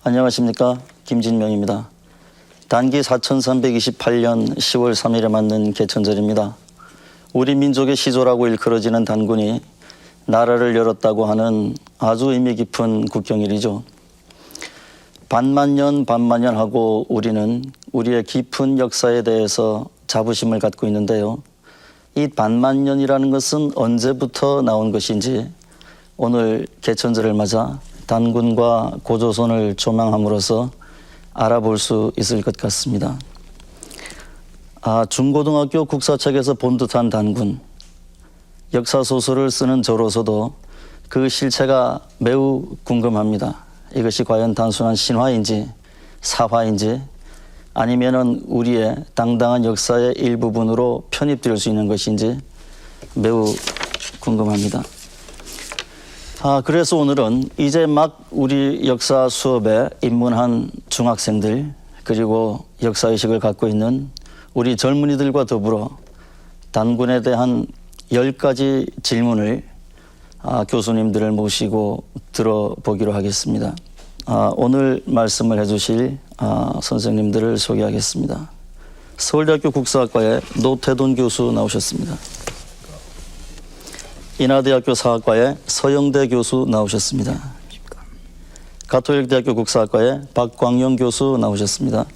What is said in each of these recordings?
안녕하십니까, 김진명입니다. 단기 4328년 10월 3일에 맞는 개천절입니다. 우리 민족의 시조라고 일컬어지는 단군이 나라를 열었다고 하는 아주 의미 깊은 국경일이죠. 반만년 반만년하고 우리는 우리의 깊은 역사에 대해서 자부심을 갖고 있는데요. 이 반만년이라는 것은 언제부터 나온 것인지 오늘 개천절을 맞아 단군과 고조선을 조망함으로써 알아볼 수 있을 것 같습니다. 중고등학교 국사책에서 본 듯한 단군, 역사소설을 쓰는 저로서도 그 실체가 매우 궁금합니다. 이것이 과연 단순한 신화인지 사화인지 아니면은 우리의 당당한 역사의 일부분으로 편입될 수 있는 것인지 매우 궁금합니다. 그래서 오늘은 이제 막 우리 역사 수업에 입문한 중학생들 그리고 역사의식을 갖고 있는 우리 젊은이들과 더불어 단군에 대한 10가지 질문을 교수님들을 모시고 들어보기로 하겠습니다. 오늘 말씀을 해주실 선생님들을 소개하겠습니다. 서울대학교 국사학과의 노태돈 교수 나오셨습니다. 인하대학교 사학과의 서영대 교수 나오셨습니다. 가톨릭대학교 국사학과의 박광영 교수 나오셨습니다.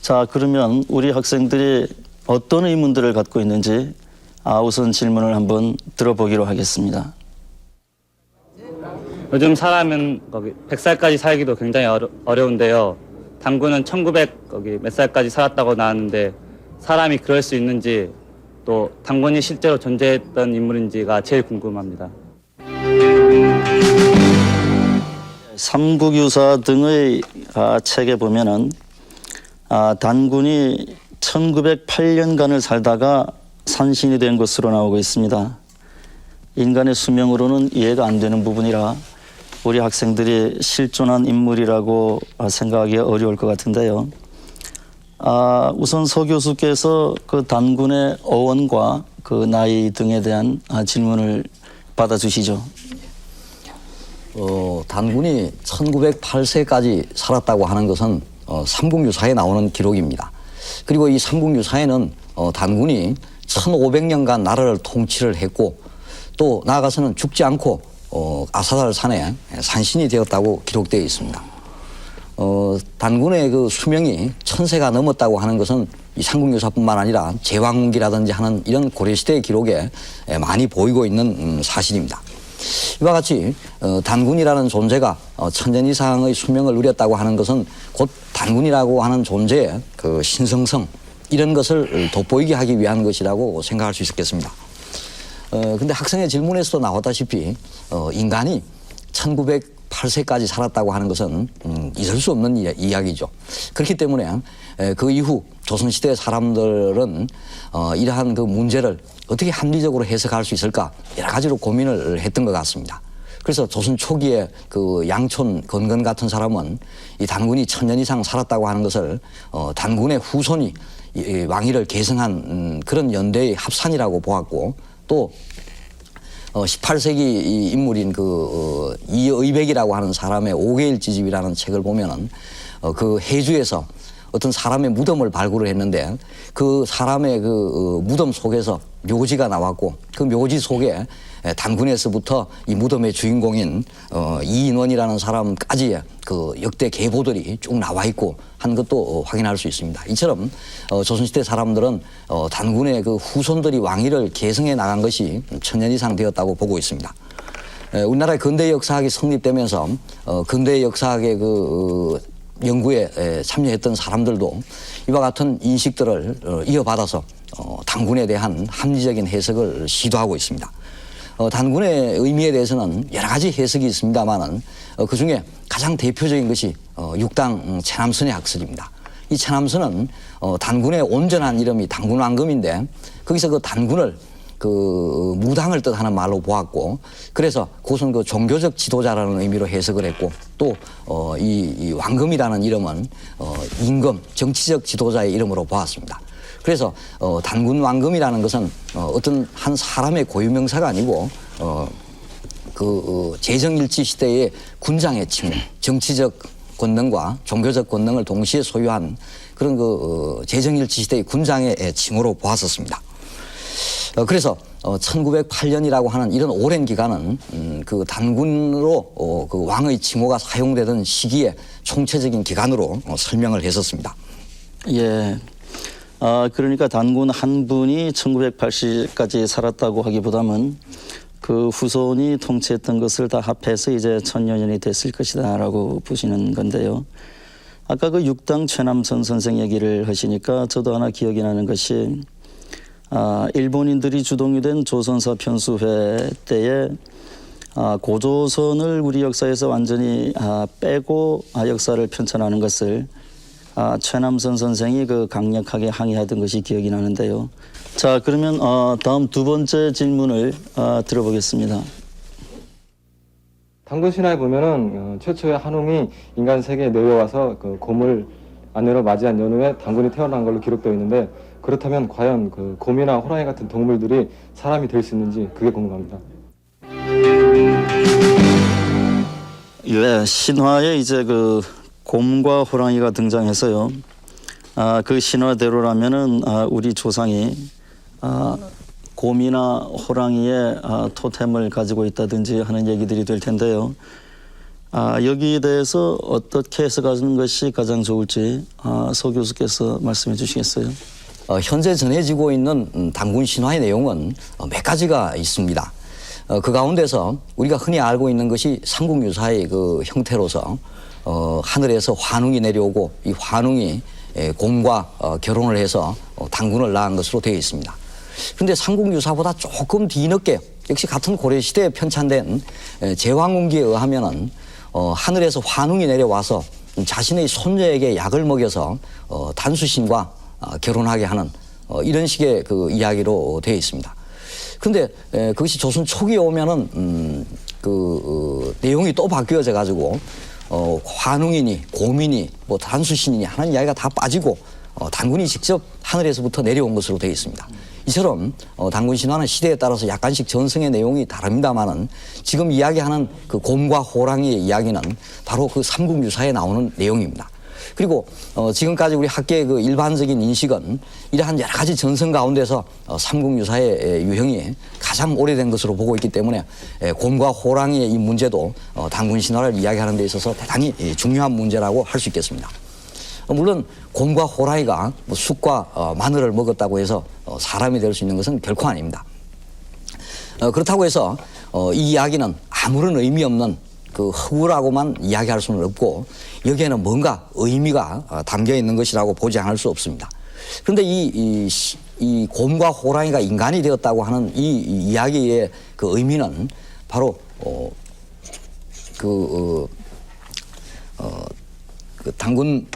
자, 그러면 우리 학생들이 어떤 의문들을 갖고 있는지 우선 질문을 한번 들어보기로 하겠습니다. 요즘 사람은 100살까지 살기도 굉장히 어려운데요. 단군은 1900 몇 살까지 살았다고 나왔는데 사람이 그럴 수 있는지 또 단군이 실제로 존재했던 인물인지가 제일 궁금합니다. 삼국유사 등의 책에 보면은 단군이 1908년간을 살다가 산신이 된 것으로 나오고 있습니다. 인간의 수명으로는 이해가 안 되는 부분이라 우리 학생들이 실존한 인물이라고 생각하기 어려울 것 같은데요. 우선 서 교수께서 그 단군의 어원과 그 나이 등에 대한 질문을 받아주시죠. 단군이 1908세까지 살았다고 하는 것은 삼국유사에 나오는 기록입니다. 그리고 이 삼국유사에는 단군이 1500년간 나라를 통치를 했고 또 나아가서는 죽지 않고 아사달 산에 산신이 되었다고 기록되어 있습니다. 단군의 그 수명이 1000세가 넘었다고 하는 것은 이 삼국유사뿐만 아니라 제왕기라든지 하는 이런 고려시대의 기록에 많이 보이고 있는 사실입니다. 이와 같이 단군이라는 존재가 1000년 이상의 수명을 누렸다고 하는 것은 곧 단군이라고 하는 존재의 그 신성성 이런 것을 돋보이게 하기 위한 것이라고 생각할 수 있겠습니다. 근데 학생의 질문에서도 나왔다시피 인간이 1908세까지 살았다고 하는 것은 있을 수 없는 이야기죠. 그렇기 때문에 그 이후 조선시대 사람들은 이러한 그 문제를 어떻게 합리적으로 해석할 수 있을까 여러 가지로 고민을 했던 것 같습니다. 그래서 조선 초기에 그 양촌 건건 같은 사람은 이 단군이 1000년 이상 살았다고 하는 것을 단군의 후손이 이 왕위를 계승한 그런 연대의 합산이라고 보았고 또 18세기 이 인물인 그 이의백이라고 하는 사람의 5개일지집이라는 책을 보면은 그 해주에서 어떤 사람의 무덤을 발굴을 했는데 그 사람의 그 무덤 속에서 묘지가 나왔고 그 묘지 속에 단군에서부터 이 무덤의 주인공인 이인원이라는 사람까지의 그 역대 계보들이 쭉 나와 있고 한 것도 확인할 수 있습니다. 이처럼 조선시대 사람들은 단군의 그 후손들이 왕위를 계승해 나간 것이 1000년 이상 되었다고 보고 있습니다. 우리나라의 근대 역사학이 성립되면서 근대 역사학의 그 연구에 참여했던 사람들도 이와 같은 인식들을 이어받아서 단군에 대한 합리적인 해석을 시도하고 있습니다. 단군의 의미에 대해서는 여러 가지 해석이 있습니다만은 그중에 가장 대표적인 것이 육당 체남선의 학설입니다. 이 체남선은 단군의 온전한 이름이 단군왕금인데 거기서 그 단군을 그 무당을 뜻하는 말로 보았고 그래서 그것은 그 종교적 지도자라는 의미로 해석을 했고 또 이 왕금이라는 이름은 임금 정치적 지도자의 이름으로 보았습니다. 그래서 단군 왕금이라는 것은 어떤 한 사람의 고유명사가 아니고 그 제정일치 시대의 군장의 칭호, 정치적 권능과 종교적 권능을 동시에 소유한 그런 제정일치 시대의 군장의 칭호로 보았었습니다. 그래서 1908년이라고 하는 이런 오랜 기간은 그 단군으로 그 왕의 칭호가 사용되던 시기에 총체적인 기간으로 설명을 했었습니다. 예. 그러니까 단군 한 분이 1980까지 살았다고 하기보다는 그 후손이 통치했던 것을 다 합해서 이제 1000여년이 됐을 것이다라고 보시는 건데요. 아까 그 육당 최남선 선생 얘기를 하시니까 저도 하나 기억이 나는 것이 일본인들이 주동이 된 조선사 편수회 때에 고조선을 우리 역사에서 완전히 빼고 역사를 편찬하는 것을 최남선 선생이 그 강력하게 항의하던 것이 기억이 나는데요. 자, 그러면 다음 두 번째 질문을 들어보겠습니다. 단군 신화에 보면은 최초의 한웅이 인간 세계에 내려와서 그 곰을 아내로 맞이한 연후에 단군이 태어난 걸로 기록되어 있는데, 그렇다면 과연 그 곰이나 호랑이 같은 동물들이 사람이 될 수 있는지 그게 궁금합니다. 예, 신화에 이제 그 곰과 호랑이가 등장해서요. 그 신화대로라면은 우리 조상이 곰이나 호랑이의 토템을 가지고 있다든지 하는 얘기들이 될 텐데요. 여기에 대해서 어떻게 해석하는 것이 가장 좋을지 서 교수께서 말씀해 주시겠어요? 현재 전해지고 있는 단군 신화의 내용은 몇 가지가 있습니다. 그 가운데서 우리가 흔히 알고 있는 것이 삼국유사의 그 형태로서 하늘에서 환웅이 내려오고 이 환웅이 곰과 결혼을 해서 단군을 낳은 것으로 되어 있습니다. 그런데 삼국유사보다 조금 뒤늦게 역시 같은 고려시대에 편찬된 제왕운기에 의하면은 하늘에서 환웅이 내려와서 자신의 손녀에게 약을 먹여서 단수신과 결혼하게 하는 이런 식의 그 이야기로 되어 있습니다. 그런데 그것이 조선 초기에 오면은 내용이 또 바뀌어져 가지고 환웅이니 곰이니 뭐 단수신이니 하는 이야기가 다 빠지고 단군이 직접 하늘에서부터 내려온 것으로 되어 있습니다. 이처럼 단군 신화는 시대에 따라서 약간씩 전승의 내용이 다릅니다만은 지금 이야기하는 그 곰과 호랑이의 이야기는 바로 그 삼국유사에 나오는 내용입니다. 그리고 지금까지 우리 학계의 그 일반적인 인식은 이러한 여러 가지 전승 가운데서 삼국유사의 유형이 가장 오래된 것으로 보고 있기 때문에 곰과 호랑이의 이 문제도 단군 신화를 이야기하는 데 있어서 대단히 중요한 문제라고 할 수 있겠습니다. 물론 곰과 호랑이가 쑥과 마늘을 먹었다고 해서 사람이 될 수 있는 것은 결코 아닙니다. 그렇다고 해서 이 이야기는 아무런 의미 없는 그 허구라고만 이야기할 수는 없고 여기에는 뭔가 의미가 담겨 있는 것이라고 보지 않을 수 없습니다. 그런데 이 곰과 호랑이가 인간이 되었다고 하는 이 이야기의 그 의미는 바로 그 단군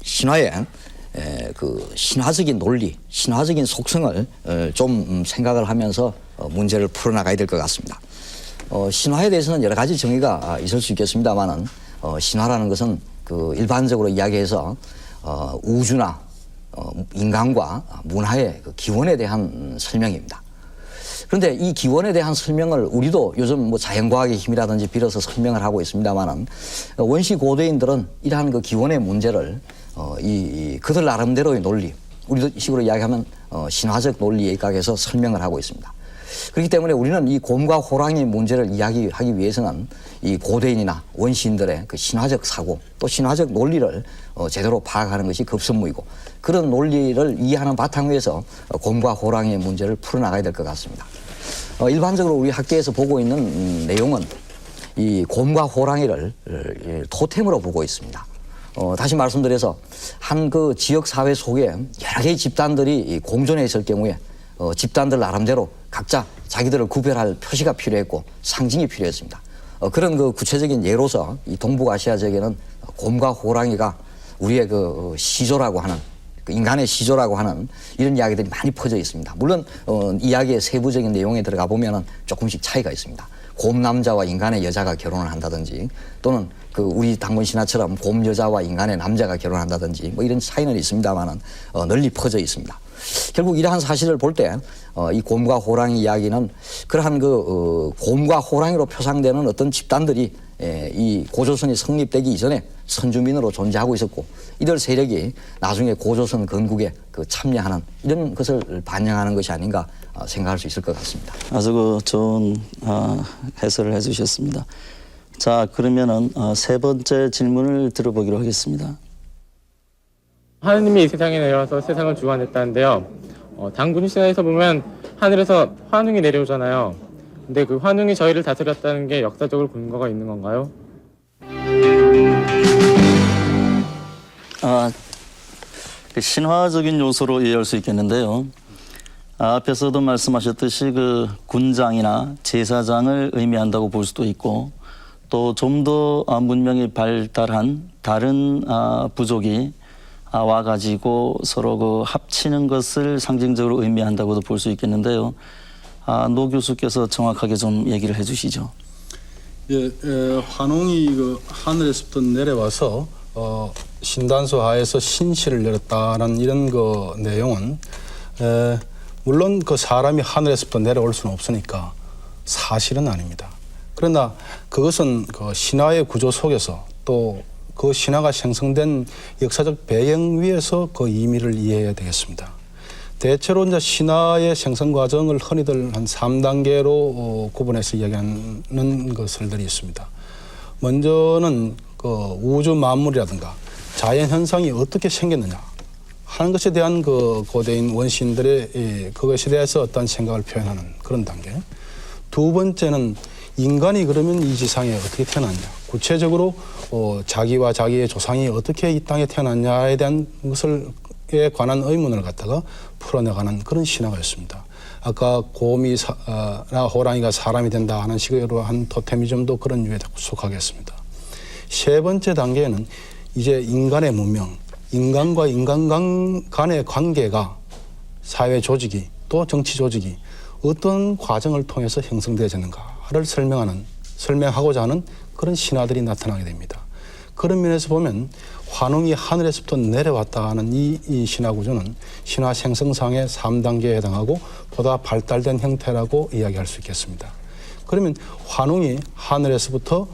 신화의 그 신화적인 논리, 신화적인 속성을 좀 생각을 하면서 문제를 풀어나가야 될 것 같습니다. 신화에 대해서는 여러 가지 정의가 있을 수 있겠습니다만은 신화라는 것은 그 일반적으로 이야기해서 우주나 인간과 문화의 그 기원에 대한 설명입니다. 그런데 이 기원에 대한 설명을 우리도 요즘 뭐 자연과학의 힘이라든지 빌어서 설명을 하고 있습니다만은 원시 고대인들은 이러한 그 기원의 문제를 그들 나름대로의 논리, 우리 식으로 이야기하면 신화적 논리에 입각해서 설명을 하고 있습니다. 그렇기 때문에 우리는 이 곰과 호랑이의 문제를 이야기하기 위해서는 이 고대인이나 원시인들의 그 신화적 사고 또 신화적 논리를 제대로 파악하는 것이 급선무이고 그런 논리를 이해하는 바탕 위에서 곰과 호랑이의 문제를 풀어나가야 될 것 같습니다. 일반적으로 우리 학계에서 보고 있는 내용은 이 곰과 호랑이를 토템으로 보고 있습니다. 다시 말씀드려서 한 그 지역 사회 속에 여러 개의 집단들이 공존해 있을 경우에 집단들 나름대로 각자 자기들을 구별할 표시가 필요했고 상징이 필요했습니다. 그런 그 구체적인 예로서 이 동북아시아 지역에는 곰과 호랑이가 우리의 그 시조라고 하는 그 인간의 시조라고 하는 이런 이야기들이 많이 퍼져 있습니다. 물론 이야기의 세부적인 내용에 들어가 보면은 조금씩 차이가 있습니다. 곰 남자와 인간의 여자가 결혼을 한다든지 또는 그 우리 단군 신화처럼 곰 여자와 인간의 남자가 결혼한다든지 뭐 이런 차이는 있습니다만은 널리 퍼져 있습니다. 결국 이러한 사실을 볼 때 이 곰과 호랑이 이야기는 그러한 곰과 호랑이로 표상되는 어떤 집단들이 이 고조선이 성립되기 이전에 선주민으로 존재하고 있었고 이들 세력이 나중에 고조선 건국에 참여하는 이런 것을 반영하는 것이 아닌가 생각할 수 있을 것 같습니다. 아주 좋은 해설을 해주셨습니다. 자, 그러면은 세 번째 질문을 들어보기로 하겠습니다. 하느님이 이 세상에 내려와서 세상을 주관했다는데요. 당군 신화에서 보면 하늘에서 환웅이 내려오잖아요. 근데 그 환웅이 저희를 다스렸다는 게 역사적으로 근거가 있는 건가요? 그 신화적인 요소로 이해할 수 있겠는데요. 앞에서도 말씀하셨듯이 그 군장이나 제사장을 의미한다고 볼 수도 있고 또 좀 더 문명이 발달한 다른 부족이 와가지고 서로 합치는 것을 상징적으로 의미한다고도 볼 수 있겠는데요. 노 교수께서 정확하게 좀 얘기를 해주시죠. 예, 환웅이 하늘에서부터 내려와서 신단소 하에서 신실을 내렸다는 이런 내용은 물론 사람이 하늘에서부터 내려올 수는 없으니까 사실은 아닙니다. 그러나 그것은 신화의 구조 속에서 또 그 신화가 생성된 역사적 배경 위에서 그 의미를 이해해야 되겠습니다. 대체로 이제 신화의 생성 과정을 흔히들 한 3단계로 구분해서 이야기하는 것들이 있습니다. 먼저는 우주 만물이라든가 자연 현상이 어떻게 생겼느냐 하는 것에 대한 고대인 원시인들의 그것에 대해서 어떤 생각을 표현하는 그런 단계. 두 번째는 인간이 그러면 이 지상에 어떻게 태어났냐. 구체적으로 자기와 자기의 조상이 어떻게 이 땅에 태어났냐에 대한 것에 관한 의문을 갖다가 풀어나가는 그런 신화가였습니다. 아까 곰이나 호랑이가 사람이 된다 하는 식으로 한 토테미즘도 그런 유에 속하겠습니다. 세 번째 단계에는 이제 인간의 문명, 인간과 인간 간의 관계가 사회 조직이 또 정치 조직이 어떤 과정을 통해서 형성되어졌는가를 설명하고자 하는 그런 신화들이 나타나게 됩니다. 그런 면에서 보면 환웅이 하늘에서부터 내려왔다 하는 이 신화 구조는 신화 생성상의 3단계에 해당하고 보다 발달된 형태라고 이야기할 수 있겠습니다. 그러면 환웅이 하늘에서부터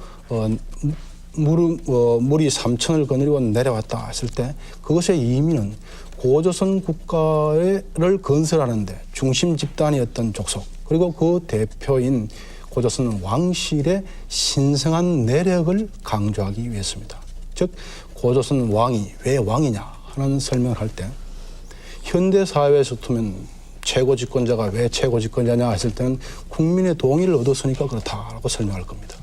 물이 3천을 거느리고 내려왔다 했을 때 그것의 의미는 고조선 국가를 건설하는데 중심 집단이었던 족속 그리고 그 대표인 고조선 왕실의 신성한 내력을 강조하기 위해서입니다. 즉 고조선 왕이 왜 왕이냐 하는 설명을 할 때 현대 사회에서 두면 최고 집권자가 왜 최고 집권자냐 했을 때는 국민의 동의를 얻었으니까 그렇다라고 설명할 겁니다.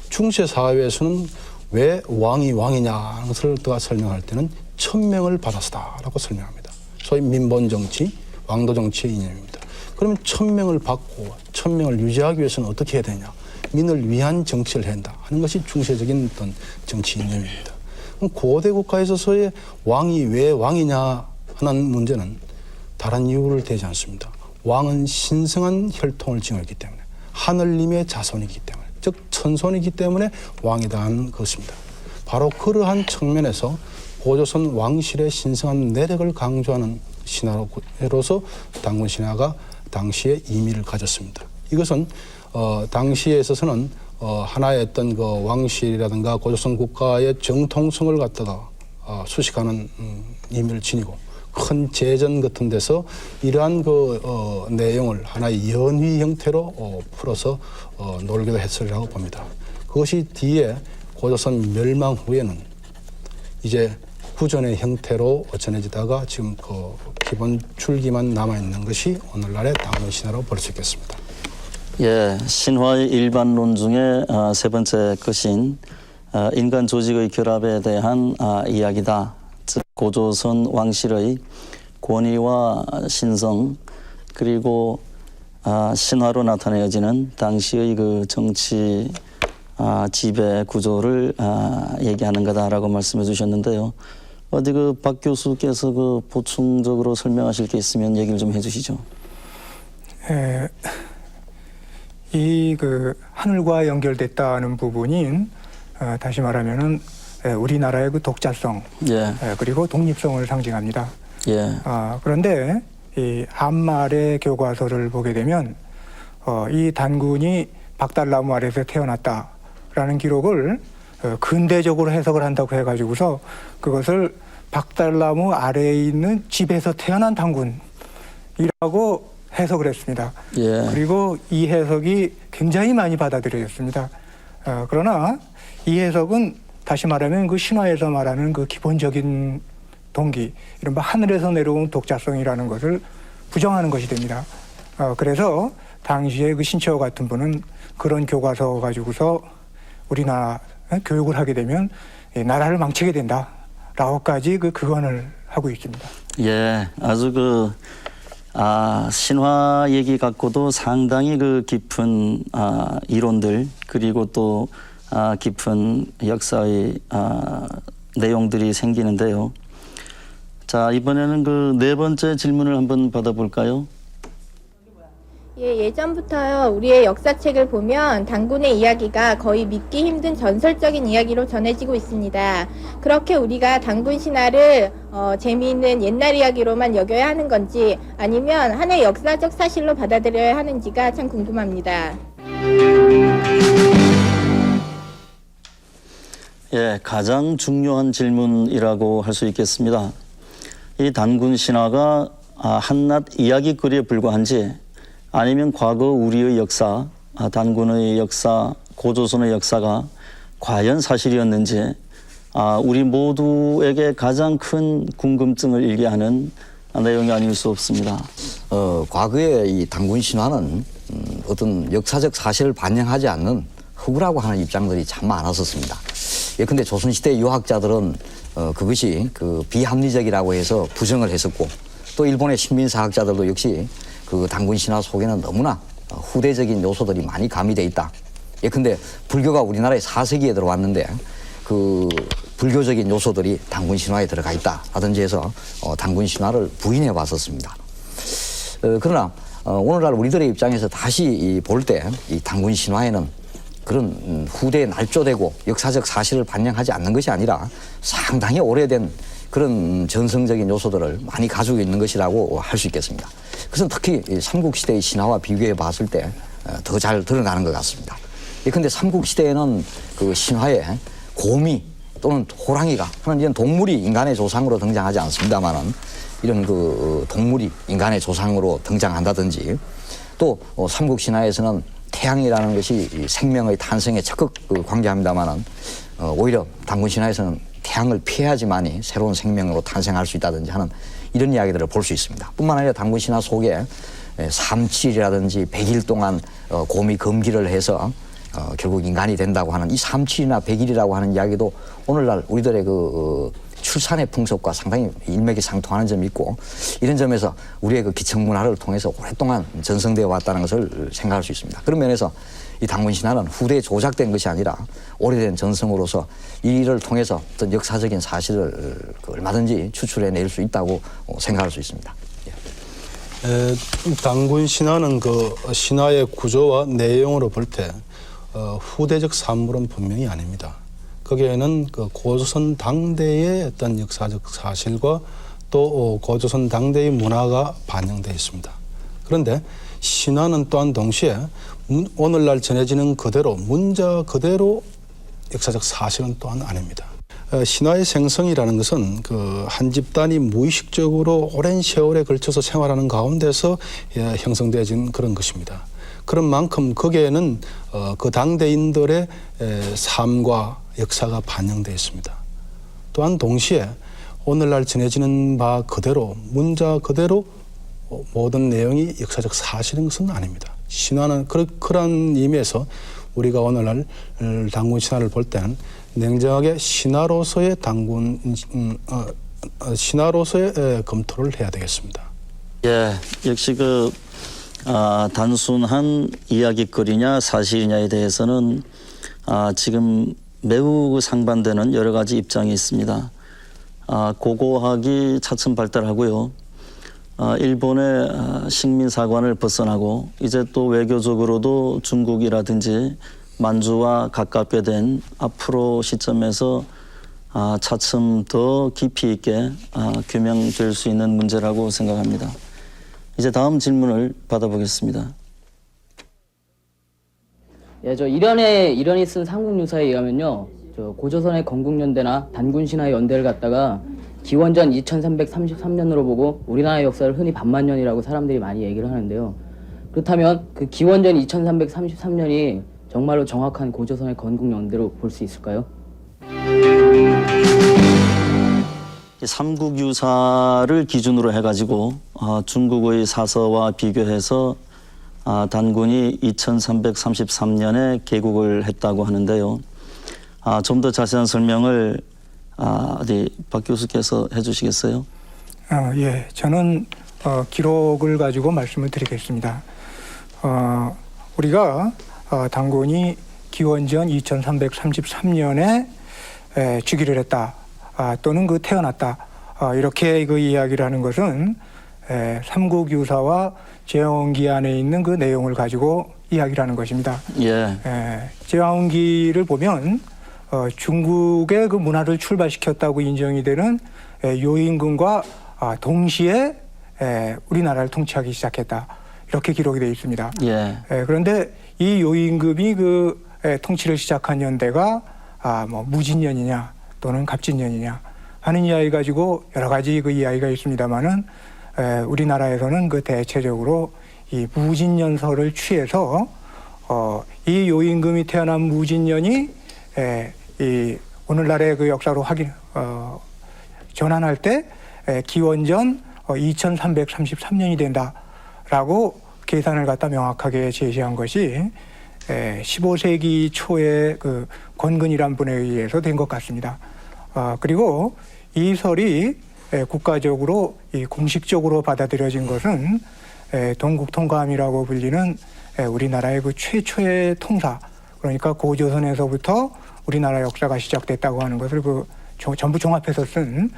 중세 사회에서는 왜 왕이 왕이냐 하는 것을 설명할 때는 천명을 받았다라고 설명합니다. 소위 민본 정치, 왕도 정치의 이념입니다. 그러면 천명을 받고 천명을 유지하기 위해서는 어떻게 해야 되냐? 민을 위한 정치를 해야 한다 하는 것이 중세적인 어떤 정치 이념입니다. 그럼 고대 국가에 있어서의 왕이 왜 왕이냐 하는 문제는 다른 이유를 대지 않습니다. 왕은 신성한 혈통을 징하기 때문에 하늘님의 자손이기 때문에 즉 천손이기 때문에 왕이다 하는 것입니다. 바로 그러한 측면에서 고조선 왕실의 신성한 내력을 강조하는 신화로서 당군 신화가 당시에 의미를 가졌습니다. 이것은 당시에 있어서는 하나의 어떤 왕실이라든가 고조선 국가의 정통성을 갖다가 수식하는 의미를 지니고 큰 제전 같은 데서 이러한 내용을 하나의 연휘 형태로 풀어서 놀기도 했으리라고 봅니다. 그것이 뒤에 고조선 멸망 후에는 이제 구전의 형태로 전해지다가 지금 기본 줄기만 남아있는 것이 오늘날의 당군 신화로 볼 수 있겠습니다. 예, 신화의 일반론 중에 세 번째 것인 인간 조직의 결합에 대한 이야기다. 즉 고조선 왕실의 권위와 신성 그리고 신화로 나타내어지는 당시의 그 정치 지배 구조를 얘기하는 거다라고 말씀해 주셨는데요. 어디 박 교수께서 보충적으로 설명하실 게 있으면 얘기를 좀 해주시죠. 이 하늘과 연결됐다는 부분이 다시 말하면은 우리나라의 독자성 예. 그리고 독립성을 상징합니다. 예. 그런데 이 한말의 교과서를 보게 되면 이 단군이 박달나무 아래에서 태어났다라는 기록을 근대적으로 해석을 한다고 해가지고서 그것을 박달나무 아래에 있는 집에서 태어난 단군이라고 해석을 했습니다. 예. 그리고 이 해석이 굉장히 많이 받아들여졌습니다. 그러나 이 해석은 다시 말하면 그 신화에서 말하는 그 기본적인 동기, 이른바 하늘에서 내려온 독자성이라는 것을 부정하는 것이 됩니다. 그래서 당시에 그 신채호 같은 분은 그런 교과서 가지고서 우리나라 교육을 하게 되면 나라를 망치게 된다라고까지 그 극언을 하고 있습니다. 예, 아주 신화 얘기 갖고도 상당히 그 깊은 이론들 그리고 또 깊은 역사의 내용들이 생기는데요. 자, 이번에는 그 네 번째 질문을 한번 받아볼까요? 예, 예전부터요, 우리의 역사책을 보면 단군의 이야기가 거의 믿기 힘든 전설적인 이야기로 전해지고 있습니다. 그렇게 우리가 단군 신화를 재미있는 옛날 이야기로만 여겨야 하는 건지 아니면 하나의 역사적 사실로 받아들여야 하는지가 참 궁금합니다. 예, 가장 중요한 질문이라고 할 수 있겠습니다. 이 단군 신화가 한낱 이야기거리에 불과한지 아니면 과거 우리의 역사, 단군의 역사, 고조선의 역사가 과연 사실이었는지 우리 모두에게 가장 큰 궁금증을 일게 하는 내용이 아닐 수 없습니다. 과거의 이 단군 신화는 어떤 역사적 사실을 반영하지 않는 허구라고 하는 입장들이 참 많았었습니다. 예컨대 조선시대 유학자들은 그것이 그 비합리적이라고 해서 부정을 했었고 또 일본의 신민사학자들도 역시 그 단군 신화 속에는 너무나 후대적인 요소들이 많이 가미돼 있다. 예컨대 불교가 우리나라에 4세기에 들어왔는데 그 불교적인 요소들이 단군 신화에 들어가 있다라든지 해서 단군 신화를 부인해 왔었습니다. 그러나 오늘날 우리들의 입장에서 다시 볼 때 이 단군 신화에는 그런 후대에 날조되고 역사적 사실을 반영하지 않는 것이 아니라 상당히 오래된 그런 전성적인 요소들을 많이 가지고 있는 것이라고 할 수 있겠습니다. 그것은 특히 삼국시대의 신화와 비교해 봤을 때 더 잘 드러나는 것 같습니다. 그런데 삼국시대에는 그 신화에 곰이 또는 호랑이가 하는 이런 동물이 인간의 조상으로 등장하지 않습니다만은 이런 그 동물이 인간의 조상으로 등장한다든지 또 삼국신화에서는 태양이라는 것이 생명의 탄생에 적극 관계합니다만은 오히려 단군신화에서는 태양을 피해야지만이 새로운 생명으로 탄생할 수 있다든지 하는 이런 이야기들을 볼 수 있습니다. 뿐만 아니라 단군신화 속에 37이라든지 100일 동안 곰이 금기를 해서 결국 인간이 된다고 하는 이 37이나 100일이라고 하는 이야기도 오늘날 우리들의 그 출산의 풍속과 상당히 일맥이상통하는 점이 있고 이런 점에서 우리의 그 기청문화를 통해서 오랫동안 전성되어 왔다는 것을 생각할 수 있습니다. 그런 면에서 이 단군신화는 후대에 조작된 것이 아니라 오래된 전성으로서 이를 통해서 어떤 역사적인 사실을 얼마든지 추출해낼 수 있다고 생각할 수 있습니다. 단군 신화는 그 신화의 구조와 내용으로 볼 때 후대적 산물은 분명히 아닙니다. 거기에는 그 고조선 당대의 어떤 역사적 사실과 또 고조선 당대의 문화가 반영되어 있습니다. 그런데 신화는 또한 동시에 오늘날 전해지는 그대로 문자 그대로 역사적 사실은 또한 아닙니다. 신화의 생성이라는 것은 그 한 집단이 무의식적으로 오랜 세월에 걸쳐서 생활하는 가운데서 형성되어진 그런 것입니다. 그런 만큼 거기에는 그 당대인들의 삶과 역사가 반영되어 있습니다. 또한 동시에 오늘날 전해지는 바 그대로 문자 그대로 모든 내용이 역사적 사실인 것은 아닙니다. 신화는 그런 의미에서 우리가 오늘날 단군 신화를 볼 때는 냉정하게 신화로서의 신화로서의 검토를 해야 되겠습니다. 예, 역시 그 단순한 이야기거리냐 사실이냐에 대해서는 지금 매우 상반되는 여러 가지 입장이 있습니다. 고고학이 차츰 발달하고요. 일본의 식민사관을 벗어나고 이제 또 외교적으로도 중국이라든지 만주와 가깝게 된 앞으로 시점에서 차츰 더 깊이 있게 규명될 수 있는 문제라고 생각합니다. 이제 다음 질문을 받아보겠습니다. 예, 저 이련이 쓴 삼국유사에 의하면요, 저 고조선의 건국연대나 단군신화의 연대를 갖다가 기원전 2333년으로 보고 우리나라의 역사를 흔히 반만년이라고 사람들이 많이 얘기를 하는데요. 그렇다면 그 기원전 2333년이 정말로 정확한 고조선의 건국연대로 볼 수 있을까요? 이 삼국유사를 기준으로 해가지고 중국의 사서와 비교해서 단군이 2333년에 개국을 했다고 하는데요. 좀 더 자세한 설명을 박 교수께서 해주시겠어요? 예, 저는 기록을 가지고 말씀을 드리겠습니다. 우리가 단군이 기원전 2333년에 즉위를 했다, 또는 태어났다, 이렇게 그 이야기를 하는 것은 삼국유사와 제왕기 안에 있는 그 내용을 가지고 이야기를 하는 것입니다. 예. 제왕기를 보면 중국의 그 문화를 출발시켰다고 인정이 되는 요임금과 동시에 우리나라를 통치하기 시작했다, 이렇게 기록이 되어 있습니다. 예. 그런데 이 요임금이 그 통치를 시작한 연대가 뭐 무진년이냐 또는 갑진년이냐 하는 이야기 가지고 여러 가지 그 이야기가 있습니다만은 우리나라에서는 그 대체적으로 이 무진년설을 취해서 이 요임금이 태어난 무진년이 이 오늘날의 그 역사로 전환할 때 기원전 2333년이 된다라고 계산을 갖다 명확하게 제시한 것이 15세기 초에 그 권근이란 분에 의해서 된 것 같습니다. 그리고 이 설이 국가적으로 공식적으로 받아들여진 것은 동국통감이라고 불리는 우리나라의 그 최초의 통사, 그러니까 고조선에서부터 우리나라 역사가 시작됐다고 하는 것을 전부 종합해서 쓴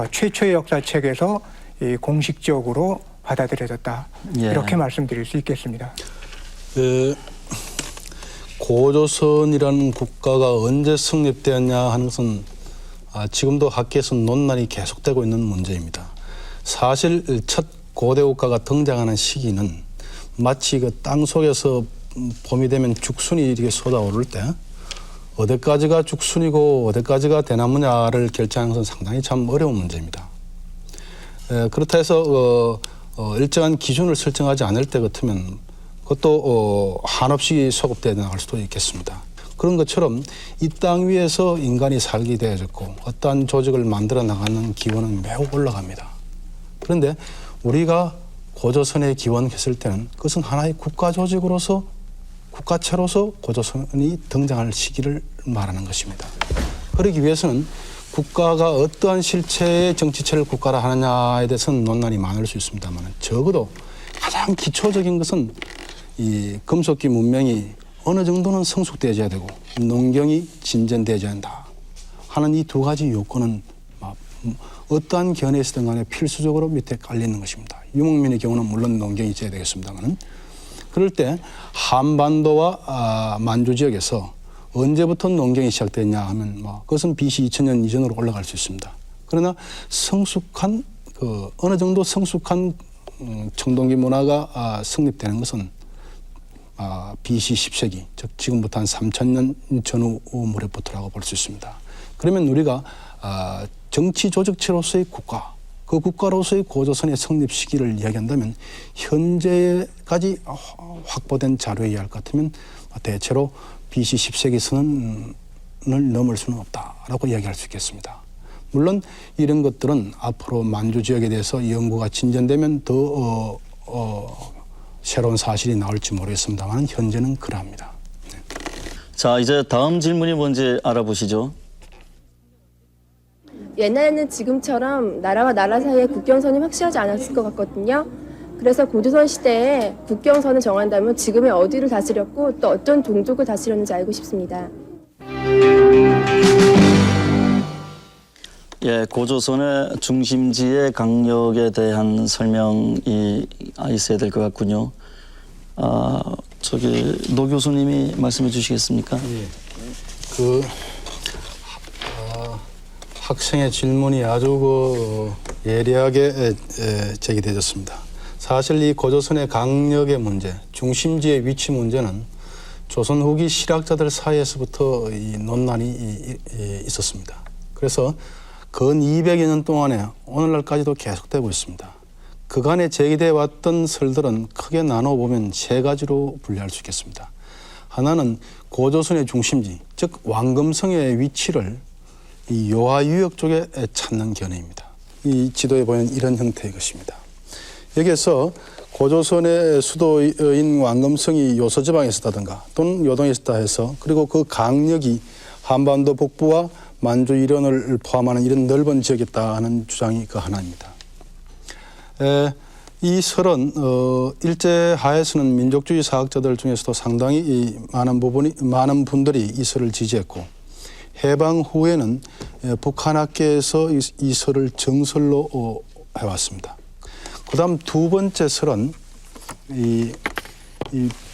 최초의 역사책에서 공식적으로 받아들여졌다, 예. 이렇게 말씀드릴 수 있겠습니다. 고조선이라는 국가가 언제 성립되었냐 하는 것은 지금도 학계에서 논란이 계속되고 있는 문제입니다. 사실 첫 고대 국가가 등장하는 시기는 마치 그 땅 속에서 봄이 되면 죽순이 이렇게 쏟아오를 때 어디까지가 죽순이고 어디까지가 대나무냐를 결정하는 것은 상당히 참 어려운 문제입니다. 그렇다 해서 일정한 기준을 설정하지 않을 때 같으면 그것도 한없이 소급되어 나갈 수도 있겠습니다. 그런 것처럼 이 땅 위에서 인간이 살게 되어졌고 어떠한 조직을 만들어 나가는 기원은 매우 올라갑니다. 그런데 우리가 고조선에 기원했을 때는 그것은 하나의 국가 조직으로서, 국가체로서 고조선이 등장할 시기를 말하는 것입니다. 그러기 위해서는 국가가 어떠한 실체의 정치체를 국가라 하느냐에 대해서는 논란이 많을 수 있습니다만, 적어도 가장 기초적인 것은 이 금속기 문명이 어느 정도는 성숙되어져야 되고 농경이 진전되어져야 한다 하는 이 두 가지 요건은 어떠한 견해에 있든 간에 필수적으로 밑에 깔리는 것입니다. 유목민의 경우는 물론 농경이 있어야 되겠습니다만, 그럴 때 한반도와 만주 지역에서 언제부터 농경이 시작됐냐 하면 그것은 BC 2000년 이전으로 올라갈 수 있습니다. 그러나 성숙한 어느 정도 성숙한 청동기 문화가 성립되는 것은 BC 10세기, 즉 지금부터 한 3000년 전후 무렵부터라고 볼 수 있습니다. 그러면 우리가 정치 조직체로서의 국가, 그 국가로서의 고조선의 성립 시기를 이야기한다면 현재까지 확보된 자료에 의할 것 같으면 대체로 BC 10세기 선을 넘을 수는 없다라고 이야기할 수 있겠습니다. 물론 이런 것들은 앞으로 만주 지역에 대해서 연구가 진전되면 더 새로운 사실이 나올지 모르겠습니다만 현재는 그러합니다. 네. 자, 이제 다음 질문이 뭔지 알아보시죠. 옛날에는 지금처럼 나라와 나라 사이에 국경선이 확실하지 않았을 것 같거든요. 그래서 고조선 시대에 국경선을 정한다면 지금의 어디를 다스렸고 또 어떤 종족을 다스렸는지 알고 싶습니다. 예, 고조선의 중심지의 강력에 대한 설명이 있어야 될 것 같군요. 노 교수님이 말씀해 주시겠습니까? 예. 학생의 질문이 아주 예리하게 제기되었습니다. 사실 이 고조선의 강력의 문제, 중심지의 위치 문제는 조선 후기 실학자들 사이에서부터 이 논란이 있었습니다. 그래서 근 200여 년 동안에 오늘날까지도 계속되고 있습니다. 그간에 제기되어 왔던 설들은 크게 나눠보면 세 가지로 분류할 수 있겠습니다. 하나는 고조선의 중심지, 즉 왕금성의 위치를 이 요하유역 쪽에 찾는 견해입니다. 이 지도에 보면 이런 형태의 것입니다. 여기에서 고조선의 수도인 왕금성이 요서지방에 있었다든가 또는 요동에 있었다 해서 그리고 그 강력이 한반도 북부와 만주 이련을 포함하는 이런 넓은 지역에 있다 하는 주장이 그 하나입니다. 이 설은 일제 하에서는 민족주의 사학자들 중에서도 상당히 많은 분들이 이 설을 지지했고 해방 후에는 북한학계에서 이 설을 정설로 해왔습니다. 그다음 두 번째 설은 이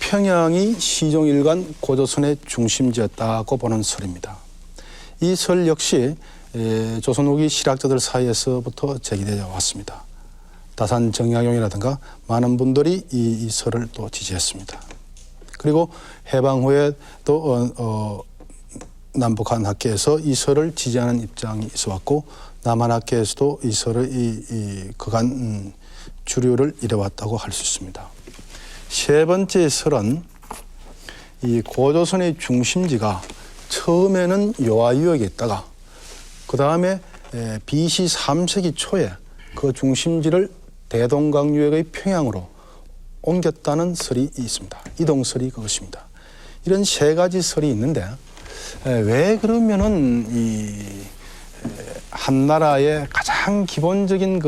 평양이 시종일관 고조선의 중심지였다고 보는 설입니다. 이 설 역시 조선 후기 실학자들 사이에서부터 제기되어 왔습니다. 다산 정약용이라든가 많은 분들이 이 설을 또 지지했습니다. 그리고 해방 후에 또 남북한 학계에서 이 설을 지지하는 입장이 있어 왔고 남한 학계에서도 이 설의 그간 주류를 이뤄왔다고 할 수 있습니다. 세 번째 설은 이 고조선의 중심지가 처음에는 요하유역에 있다가 그 다음에 BC 3세기 초에 그 중심지를 대동강유역의 평양으로 옮겼다는 설이 있습니다. 이동설이 그것입니다. 이런 세 가지 설이 있는데 왜 그러면은 이 한 나라의 가장 기본적인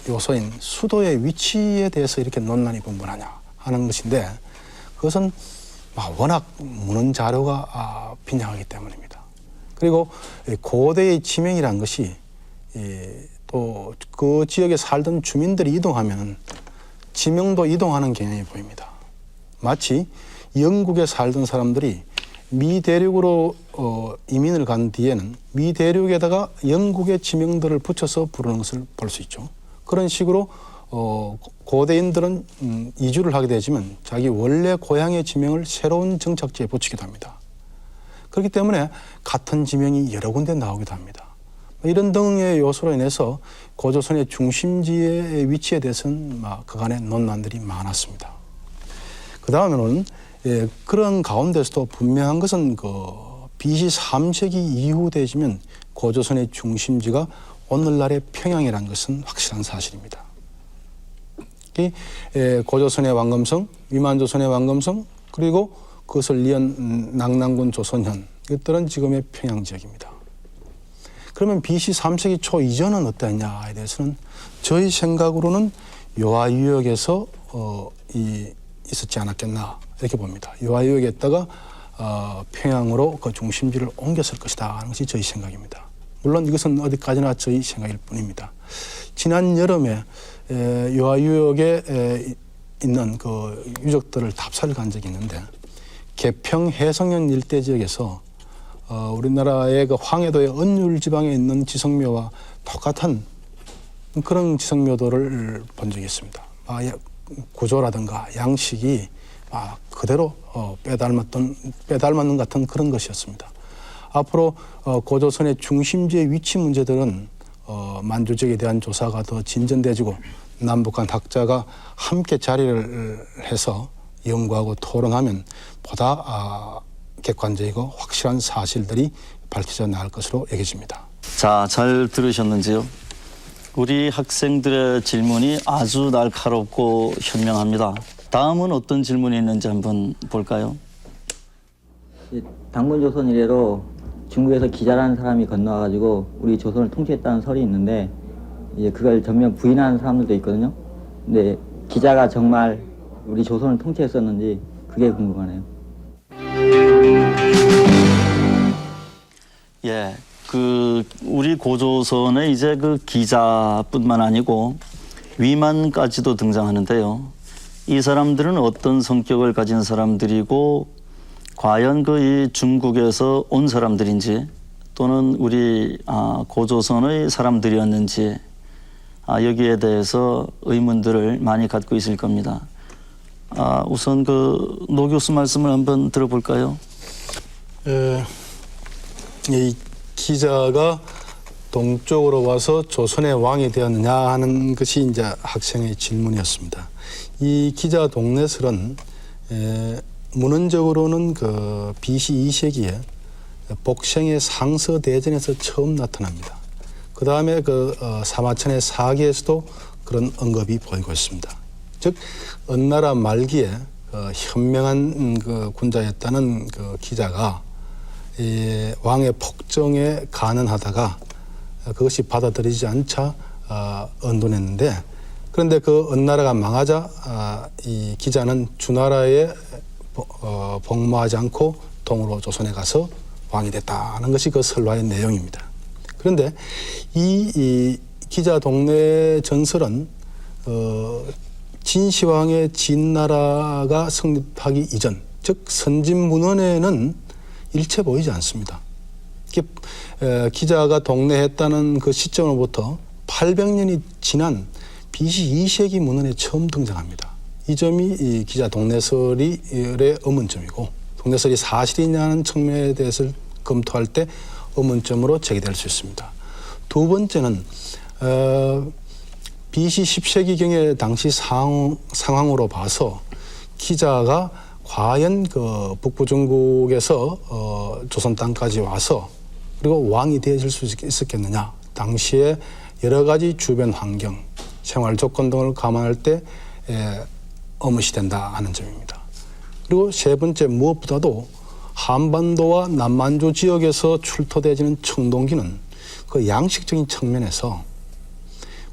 요소인 수도의 위치에 대해서 이렇게 논란이 분분하냐 하는 것인데 그것은 워낙 문헌 자료가 빈약하기 때문입니다. 그리고 고대의 지명이란 것이 또 그 지역에 살던 주민들이 이동하면 지명도 이동하는 경향이 보입니다. 마치 영국에 살던 사람들이 미 대륙으로 이민을 간 뒤에는 미 대륙에다가 영국의 지명들을 붙여서 부르는 것을 볼 수 있죠. 그런 식으로 고대인들은 이주를 하게 되지만 자기 원래 고향의 지명을 새로운 정착지에 붙이기도 합니다. 그렇기 때문에 같은 지명이 여러 군데 나오기도 합니다. 이런 등의 요소로 인해서 고조선의 중심지의 위치에 대해서는 그간의 논란들이 많았습니다. 그 다음에는 그런 가운데서도 분명한 것은 BC 3세기 이후 되지면 고조선의 중심지가 오늘날의 평양이라는 것은 확실한 사실입니다. 고조선의 왕금성, 위만조선의 왕금성, 그리고 그것을 이은 낙랑군 조선현, 이것들은 지금의 평양 지역입니다. 그러면 BC 3세기 초 이전은 어땠냐에 대해서는 저희 생각으로는 요하유역에서 있었지 않았겠나 이렇게 봅니다. 요하유역에다가 평양으로 그 중심지를 옮겼을 것이다 하는 것이 저희 생각입니다. 물론 이것은 어디까지나 저희 생각일 뿐입니다. 지난 여름에 요하유역에 있는 그 유적들을 답사를 간 적이 있는데 개평 해성면 일대 지역에서 우리나라의 그 황해도의 언율 지방에 있는 지성묘와 똑같은 그런 지성묘도를 본 적이 있습니다. 구조라든가 양식이 그대로 빼닮았는 같은 그런 것이었습니다. 앞으로 고조선의 중심지의 위치 문제들은 만주 지역에 대한 조사가 더 진전되지고 남북한 학자가 함께 자리를 해서 연구하고 토론하면 보다 객관적이고 확실한 사실들이 밝혀져 나갈 것으로 여겨집니다. 자, 잘 들으셨는지요? 우리 학생들의 질문이 아주 날카롭고 현명합니다. 다음은 어떤 질문이 있는지 한번 볼까요? 단군조선 이래로 중국에서 기자라는 사람이 건너와가지고 우리 조선을 통치했다는 설이 있는데 이제 그걸 전면 부인하는 사람들도 있거든요. 근데 기자가 정말 우리 조선을 통치했었는지 그게 궁금하네요. 예, 우리 고조선에 이제 기자뿐만 아니고 위만까지도 등장하는데요. 이 사람들은 어떤 성격을 가진 사람들이 과연 이 중국에서 온 사람들인지 또는 우리 고조선의 사람들이었는지 여기에 대해서 의문들을 많이 갖고 있을 겁니다. 우선 그 노 교수 말씀을 한번 들어볼까요? 이 기자가 동쪽으로 와서 조선의 왕이 되었느냐 하는 것이 이제 학생의 질문이었습니다. 이 기자 동네설은 문헌적으로는 그 BC 2세기에 복생의 상서 대전에서 처음 나타납니다. 그 다음에 그 사마천의 사기에서도 그런 언급이 보이고 있습니다. 즉 은나라 말기에 현명한 그 군자였다는 그 기자가 이 왕의 폭정에 간언하다가 그것이 받아들이지 않자 언돈했는데, 그런데 그 은나라가 망하자 이 기자는 주나라에 복무하지 않고 동으로 조선에 가서 왕이 됐다는 것이 그 설화의 내용입니다. 그런데 이 기자 동네 전설은 진시황의 진나라가 성립하기 이전, 즉 선진문헌에는 일체 보이지 않습니다. 기자가 동네했다는 그 시점으로부터 800년이 지난 BC 2세기 문헌에 처음 등장합니다. 이 점이 이 기자 동네설의 의문점이고, 동네설이 사실이냐는 측면에 대해서 검토할 때 의문점으로 제기될 수 있습니다. 두 번째는 BC 10세기경의 당시 상황으로 봐서 기자가 과연 그 북부 중국에서 조선 땅까지 와서 그리고 왕이 되어질 수 있었겠느냐, 당시에 여러 가지 주변 환경, 생활 조건 등을 감안할 때 의문시된다 하는 점입니다. 그리고 세 번째, 무엇보다도 한반도와 남만주 지역에서 출토되어지는 청동기는 그 양식적인 측면에서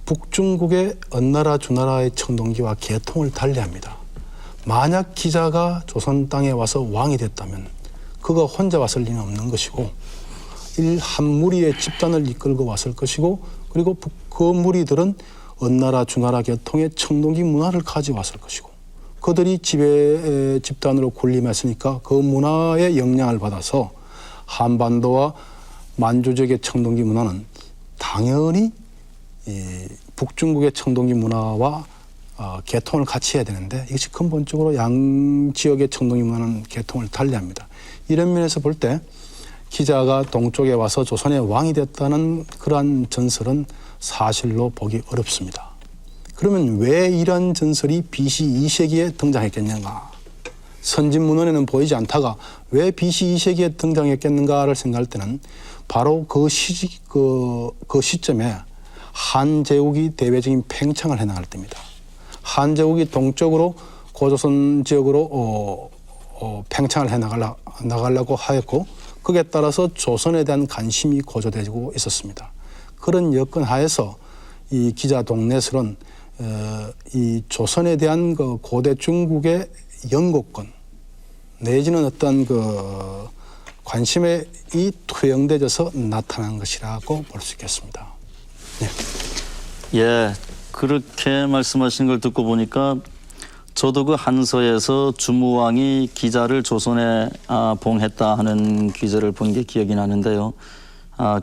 북중국의 은나라, 주나라의 청동기와 계통을 달리합니다. 만약 기자가 조선 땅에 와서 왕이 됐다면 그가 혼자 왔을 리는 없는 것이고 한 무리의 집단을 이끌고 왔을 것이고, 그리고 그 무리들은 은나라, 주나라 계통의 청동기 문화를 가져왔을 것이고, 그들이 지배 집단으로 군림했으니까 그 문화의 영향을 받아서 한반도와 만주 지역의 청동기 문화는 당연히 북중국의 청동기 문화와 계통을 같이 해야 되는데, 이것이 근본적으로 양 지역의 청동기 문화는 계통을 달리합니다. 이런 면에서 볼 때 기자가 동쪽에 와서 조선의 왕이 됐다는 그러한 전설은 사실로 보기 어렵습니다. 그러면 왜 이런 전설이 BC 2세기에 등장했겠는가? 선진문헌에는 보이지 않다가 왜 BC 2세기에 등장했겠는가를 생각할 때는 바로 그 시점에 한제국이 대외적인 팽창을 해나갈 때입니다. 한제국이 동쪽으로 고조선 지역으로 팽창을 해나가려고 하였고, 거기에 따라서 조선에 대한 관심이 고조되고 있었습니다. 그런 여건 하에서 이 기자 동네설은 이 조선에 대한 그 고대 중국의 영고권 내지는 어떤 그 관심에 이 투영되어서 나타난 것이라고 볼 수 있겠습니다. 네. 예, 그렇게 말씀하신 걸 듣고 보니까 저도 그 한서에서 주무왕이 기자를 조선에 봉했다 하는 기사를 본 게 기억이 나는데요.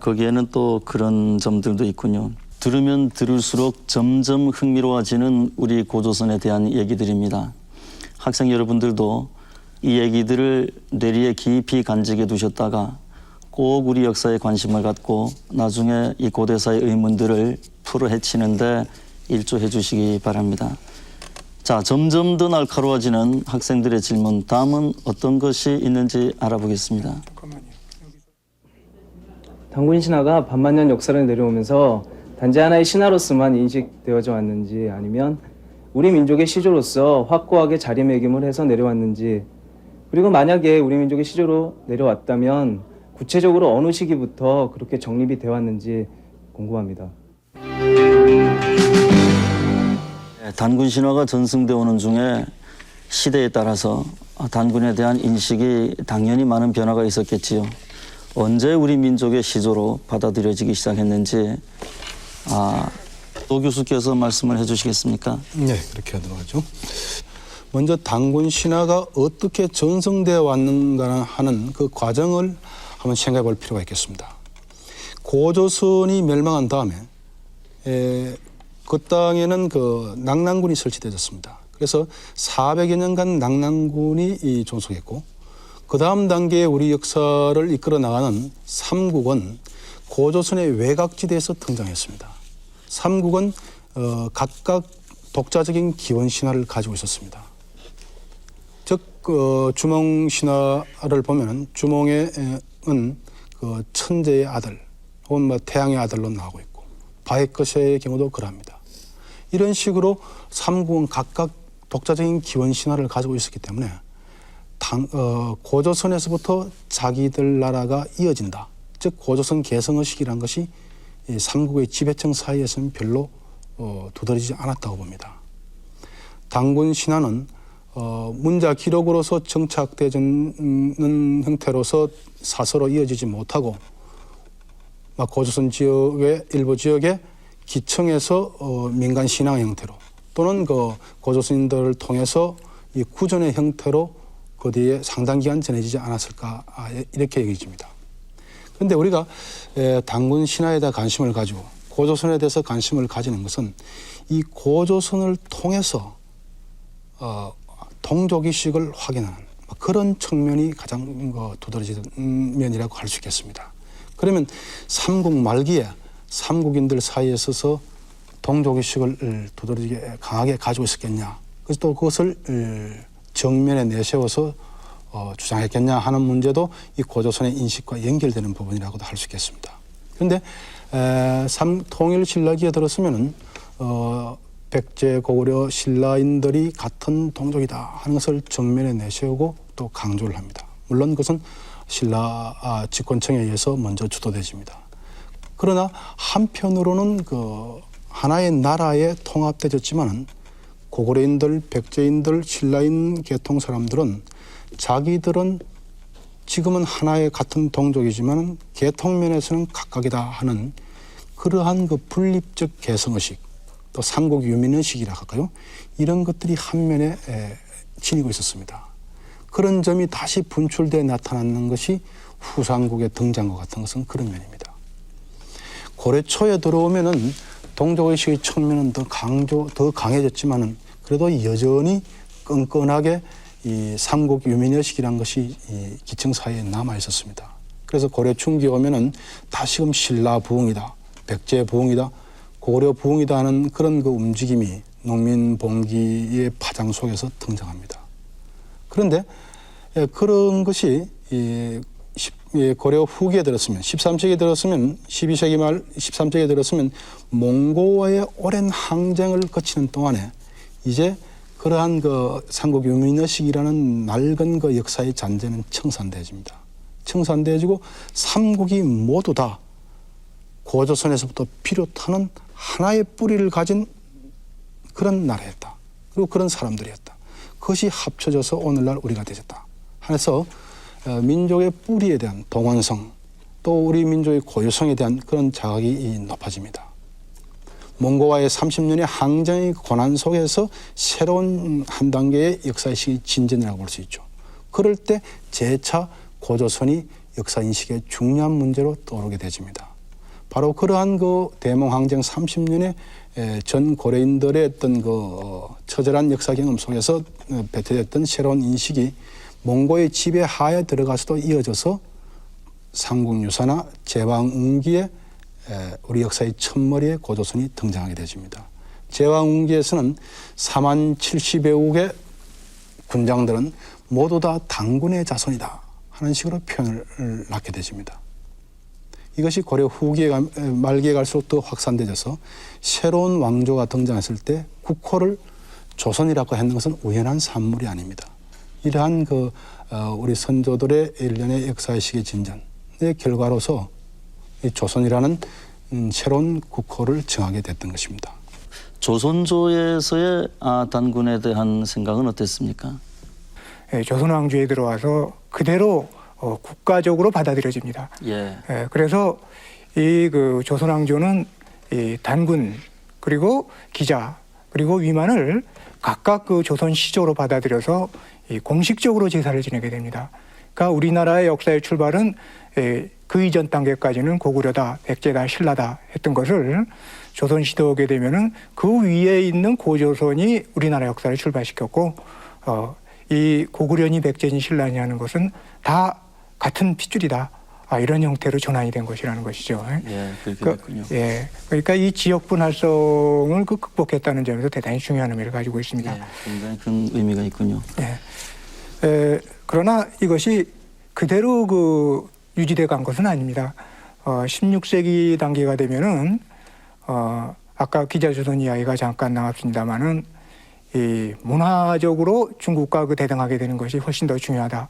거기에는 또 그런 점들도 있군요. 들으면 들을수록 점점 흥미로워지는 우리 고조선에 대한 얘기들입니다. 학생 여러분들도 이 얘기들을 뇌리에 깊이 간직해 두셨다가 꼭 우리 역사에 관심을 갖고 나중에 이 고대사의 의문들을 풀어 헤치는데 일조해 주시기 바랍니다. 자, 점점 더 날카로워지는 학생들의 질문, 다음은 어떤 것이 있는지 알아보겠습니다. 단군 신화가 반만년 역사를 내려오면서 단지 하나의 신화로서만 인식되어져 왔는지, 아니면 우리 민족의 시조로서 확고하게 자리매김을 해서 내려왔는지, 그리고 만약에 우리 민족의 시조로 내려왔다면 구체적으로 어느 시기부터 그렇게 정립이 되어 왔는지 궁금합니다. 단군 신화가 전승되어 오는 중에 시대에 따라서 단군에 대한 인식이 당연히 많은 변화가 있었겠지요. 언제 우리 민족의 시조로 받아들여지기 시작했는지 노 교수께서 말씀을 해주시겠습니까? 네, 그렇게 하도록 하죠. 먼저 단군 신화가 어떻게 전승되어 왔는가 하는 그 과정을 한번 생각해 볼 필요가 있겠습니다. 고조선이 멸망한 다음에 그 땅에는 그 낙랑군이 설치되었습니다. 그래서 400여 년간 낙랑군이 존속했고 그 다음 단계에 우리 역사를 이끌어 나가는 삼국은 고조선의 외곽지대에서 등장했습니다. 삼국은 각각 독자적인 기원 신화를 가지고 있었습니다. 즉 주몽 신화를 보면은 주몽은 그 천재의 아들 혹은 뭐 태양의 아들로 나오고 있고 바에크세의 경우도 그러합니다. 이런 식으로 삼국은 각각 독자적인 기원 신화를 가지고 있었기 때문에 고조선에서부터 자기들 나라가 이어진다. 즉 고조선 개성의식이라는 것이 이 삼국의 지배층 사이에서는 별로 두드러지지 않았다고 봅니다. 단군 신화는 문자 기록으로서 정착되는 형태로서 사서로 이어지지 못하고 고조선 지역의 일부 지역의 기층에서 민간 신앙 형태로 또는 그 고조선인들을 통해서 이 구전의 형태로 그 뒤에 상당 기간 전해지지 않았을까 이렇게 여겨집니다. 그런데 우리가 단군 신화에다 관심을 가지고 고조선에 대해서 관심을 가지는 것은 이 고조선을 통해서 동족의식을 확인하는 그런 측면이 가장 두드러지는 면이라고 할 수 있겠습니다. 그러면 삼국 말기에 삼국인들 사이에 있어서 동족의식을 두드러지게 강하게 가지고 있었겠냐. 그래서 또 그것을 정면에 내세워서 주장했겠냐 하는 문제도 이 고조선의 인식과 연결되는 부분이라고도 할 수 있겠습니다. 그런데 통일 신라기에 들었으면은 백제, 고구려, 신라인들이 같은 동족이다 하는 것을 정면에 내세우고 또 강조를 합니다. 물론 그것은 신라 집권층에 의해서 먼저 주도되집니다. 그러나 한편으로는 그 하나의 나라에 통합되졌지만은 고구려인들, 백제인들, 신라인 계통 사람들은 자기들은 지금은 하나의 같은 동족이지만 계통면에서는 각각이다 하는 그러한 그 분립적 개성의식 또 삼국 유민의식이라 할까요? 이런 것들이 한면에 지니고 있었습니다. 그런 점이 다시 분출되어 나타나는 것이 후삼국의 등장과 같은 것은 그런 면입니다. 고려 초에 들어오면은 동족의식의 측면은 더 강해졌지만은 그래도 여전히 끈끈하게 이 삼국 유민의식이라는 것이 이 기층 사이에 남아 있었습니다. 그래서 고려 중기에 오면은 다시금 신라 부흥이다, 백제 부흥이다, 고려 부흥이다 하는 그런 그 움직임이 농민 봉기의 파장 속에서 등장합니다. 그런데 그런 것이 고려 후기에 들었으면 13세기에 들었으면 12세기 말 13세기에 들었으면 몽고와의 오랜 항쟁을 거치는 동안에 이제 그러한 그 삼국 유민의식이라는 낡은 그 역사의 잔재는 청산되어집니다. 청산되어지고 삼국이 모두 다 고조선에서부터 비롯하는 하나의 뿌리를 가진 그런 나라였다. 그리고 그런 사람들이었다. 그것이 합쳐져서 오늘날 우리가 되졌다. 해서 민족의 뿌리에 대한 동원성 또 우리 민족의 고유성에 대한 그런 자각이 높아집니다. 몽고와의 30년의 항쟁의 고난 속에서 새로운 한 단계의 역사인식이 진전이라고 볼 수 있죠. 그럴 때 재차 고조선이 역사인식의 중요한 문제로 떠오르게 되집니다. 바로 그러한 그 대몽항쟁 30년의 전 고려인들의 어떤 그 처절한 역사 경험 속에서 배태됐던 새로운 인식이 몽고의 지배하에 들어가서도 이어져서 삼국유사나 제왕웅기에 우리 역사의 첫머리에 고조선이 등장하게 되집니다. 제왕웅기에서는 4만 70여국의 군장들은 모두 다 단군의 자손이다 하는 식으로 표현을 낳게 되집니다. 이것이 고려 후기에 말기에 갈수록 더 확산되어서 새로운 왕조가 등장했을 때 국호를 조선이라고 했는 것은 우연한 산물이 아닙니다. 이러한 그 우리 선조들의 일련의 역사의식의 진전의 결과로서 이 조선이라는 새로운 국호를 정하게 됐던 것입니다. 조선조에서의 단군에 대한 생각은 어땠습니까? 조선 왕조에 들어와서 그대로 국가적으로 받아들여집니다. 그래서 이 그 조선 왕조는 이 단군 그리고 기자 그리고 위만을 각각 그 조선 시조로 받아들여서 이 공식적으로 제사를 지내게 됩니다. 그러니까 우리나라의 역사의 출발은 그 이전 단계까지는 고구려다, 백제다, 신라다 했던 것을 조선시대 오게 되면은 그 위에 있는 고조선이 우리나라 역사를 출발시켰고, 이 고구려니 백제니 신라니 하는 것은 다 같은 핏줄이다. 이런 형태로 전환이 된 것이라는 것이죠. 예, 그렇게 됐군요. 그러니까 이 지역 분할성을 극복했다는 점에서 대단히 중요한 의미를 가지고 있습니다. 예, 굉장히 큰 의미가 있군요. 그러나 이것이 그대로 유지돼 간 것은 아닙니다. 16세기 단계가 되면은 아까 기자조선 이야기가 잠깐 나왔습니다만은 이 문화적으로 중국과 대등하게 되는 것이 훨씬 더 중요하다.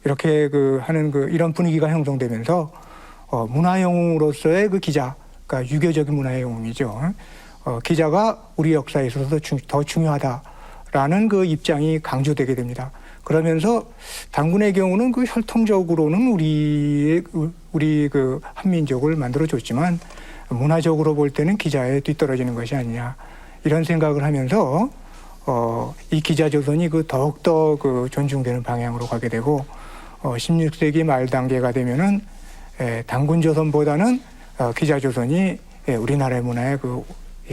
이렇게 하는 이런 분위기가 형성되면서 문화 영웅으로서의 기자, 그러니까 유교적인 문화의 영웅이죠. 기자가 우리 역사에 있어서 더 중요하다라는 입장이 강조되게 됩니다. 그러면서 당군의 경우는 혈통적으로는 우리 한민족을 만들어줬지만 문화적으로 볼 때는 기자에 뒤떨어지는 것이 아니냐 이런 생각을 하면서 이 기자조선이 더욱더 존중되는 방향으로 가게 되고 16세기 말 단계가 되면은 당군조선보다는 기자조선이 우리나라의 문화의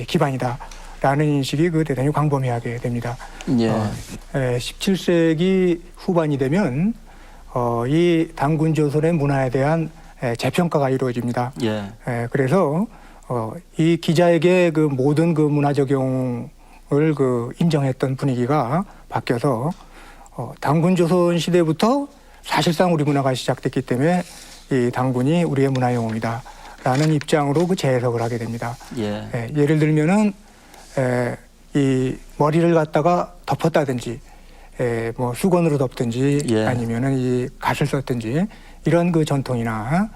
기반이다라는 인식이 대단히 광범위하게 됩니다. 17세기 후반이 되면 이 당군조선의 문화에 대한 재평가가 이루어집니다. 그래서 이 기자에게 모든 문화적 영웅을 인정했던 분위기가 바뀌어서 당군조선 시대부터 사실상 우리 문화가 시작됐기 때문에 이 당군이 우리의 문화 영웅이다라는 입장으로 재해석을 하게 됩니다. 예를 들면은 이 머리를 갖다가 덮었다든지, 뭐 수건으로 덮든지, 아니면은 이 갓을 썼든지 이런 전통이나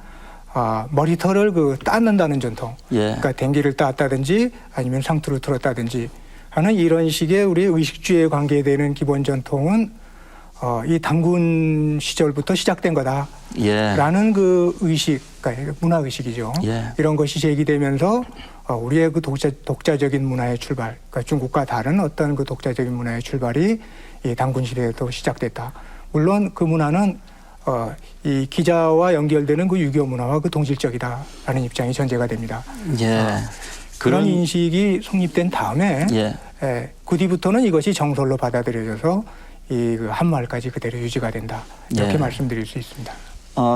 머리털을 닦는다는 전통, 그러니까 댕기를 땄다든지 아니면 상투를 틀었다든지 하는 이런 식의 우리 의식주의에 관계되는 기본 전통은 이 당군 시절부터 시작된 거다라는 의식, 그러니까 문화 의식이죠. 이런 것이 제기되면서 우리의 독자적인 문화의 출발, 그러니까 중국과 다른 어떤 독자적인 문화의 출발이 이 당군 시대에도 시작됐다. 물론 그 문화는 이 기자와 연결되는 유교 문화와 동질적이다라는 입장이 전제가 됩니다. 그런 인식이 성립된 다음에 그 뒤부터는 이것이 정설로 받아들여져서 이 한마을까지 그대로 유지가 된다. 이렇게 말씀드릴 수 있습니다.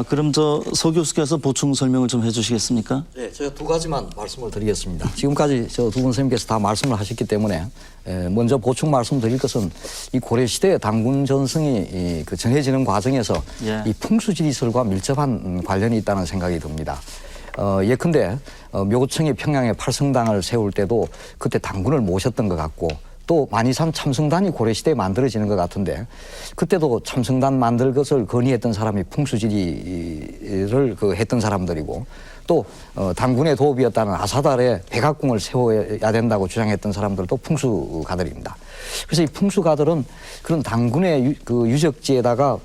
그럼 서 교수께서 보충 설명을 좀 해주시겠습니까? 네, 제가 두 가지만 말씀을 드리겠습니다. 지금까지 저 두 분 선생님께서 다 말씀을 하셨기 때문에 먼저 보충 말씀드릴 것은 이 고려시대 당군 전승이 정해지는 과정에서 이 풍수지리설과 밀접한 관련이 있다는 생각이 듭니다. 예컨대 묘청이 평양에 팔성당을 세울 때도 그때 당군을 모셨던 것 같고, 또 만이산 참성단이 고려시대에 만들어지는 것 같은데 그때도 참성단 만들 것을 건의했던 사람이 풍수지리를 했던 사람들이고, 또 당군의 도읍이었다는 아사달에 백악궁을 세워야 된다고 주장했던 사람들도 풍수가들입니다. 그래서 이 풍수가들은 그런 당군의 유적지에다가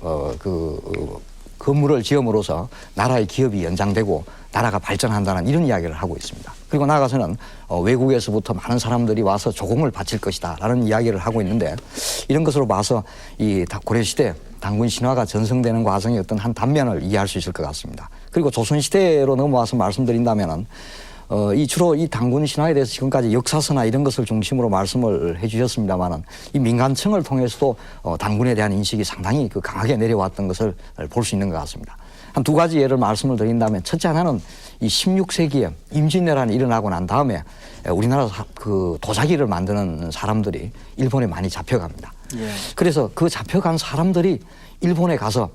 건물을 지음으로써 나라의 기업이 연장되고 나라가 발전한다는 이런 이야기를 하고 있습니다. 그리고 나아가서는 외국에서부터 많은 사람들이 와서 조공을 바칠 것이다 라는 이야기를 하고 있는데, 이런 것으로 봐서 이 고려시대 당군 신화가 전승되는 과정의 어떤 한 단면을 이해할 수 있을 것 같습니다. 그리고 조선시대로 넘어와서 말씀드린다면은 주로 이 당군 신화에 대해서 지금까지 역사서나 이런 것을 중심으로 말씀을 해주셨습니다만은 이 민간청을 통해서도 당군에 대한 인식이 상당히 강하게 내려왔던 것을 볼 수 있는 것 같습니다. 한 두 가지 예를 말씀을 드린다면, 첫째 하나는 이 16세기에 임진왜란이 일어나고 난 다음에 우리나라 도자기를 만드는 사람들이 일본에 많이 잡혀갑니다. 그래서 그 잡혀간 사람들이 일본에 가서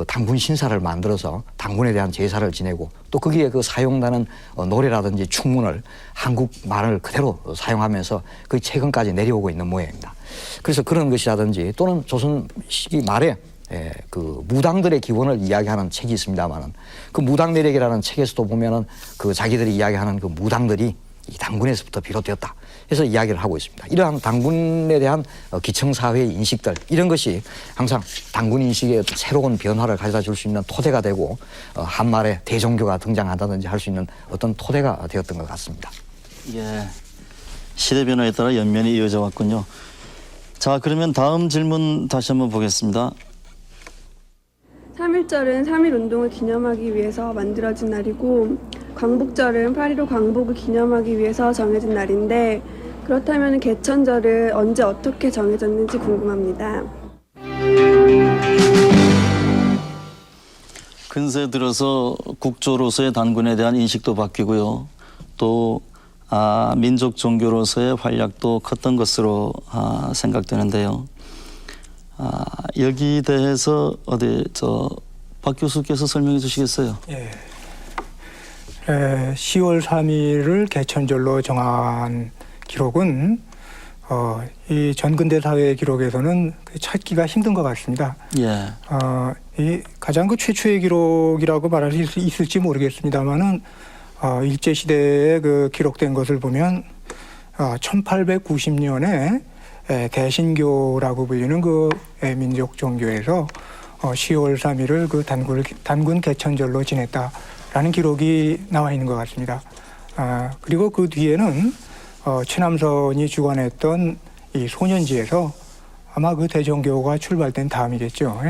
당군 신사를 만들어서 당군에 대한 제사를 지내고, 또 거기에 사용되는 노래라든지 충문을 한국말을 그대로 사용하면서 최근까지 내려오고 있는 모양입니다. 그래서 그런 것이라든지, 또는 조선 시기 말에 무당들의 기원을 이야기하는 책이 있습니다만은 그 무당내력이라는 책에서도 보면은 자기들이 이야기하는 무당들이 이 당군에서부터 비롯되었다 해서 이야기를 하고 있습니다. 이러한 당군에 대한 기층사회의 인식들, 이런 것이 항상 당군 인식의 새로운 변화를 가져다 줄 수 있는 토대가 되고 한말에 대종교가 등장한다든지 할 수 있는 어떤 토대가 되었던 것 같습니다. 시대 변화에 따라 연면이 이어져 왔군요. 자, 그러면 다음 질문 다시 한번 보겠습니다. 3.1절은 3.1운동을 기념하기 위해서 만들어진 날이고 광복절은 8.15 광복을 기념하기 위해서 정해진 날인데 그렇다면 개천절은 언제 어떻게 정해졌는지 궁금합니다. 근세 들어서 국조로서의 단군에 대한 인식도 바뀌고요. 또 민족 종교로서의 활약도 컸던 것으로 생각되는데요. 여기 대해서 박 교수께서 설명해 주시겠어요? 예. 10월 3일을 개천절로 정한 기록은 이 전근대 사회 기록에서는 찾기가 힘든 것 같습니다. 예. 이 가장 그 최초의 기록이라고 말할 수 있을지 모르겠습니다만은 일제 시대에 그 기록된 것을 보면 1890년에 대신교라고 불리는 그 민족 종교에서 10월 3일을 그 단군 개천절로 지냈다라는 기록이 나와 있는 것 같습니다. 그리고 그 뒤에는 최남선이 주관했던 이 소년지에서 아마 그 대종교가 출발된 다음이겠죠.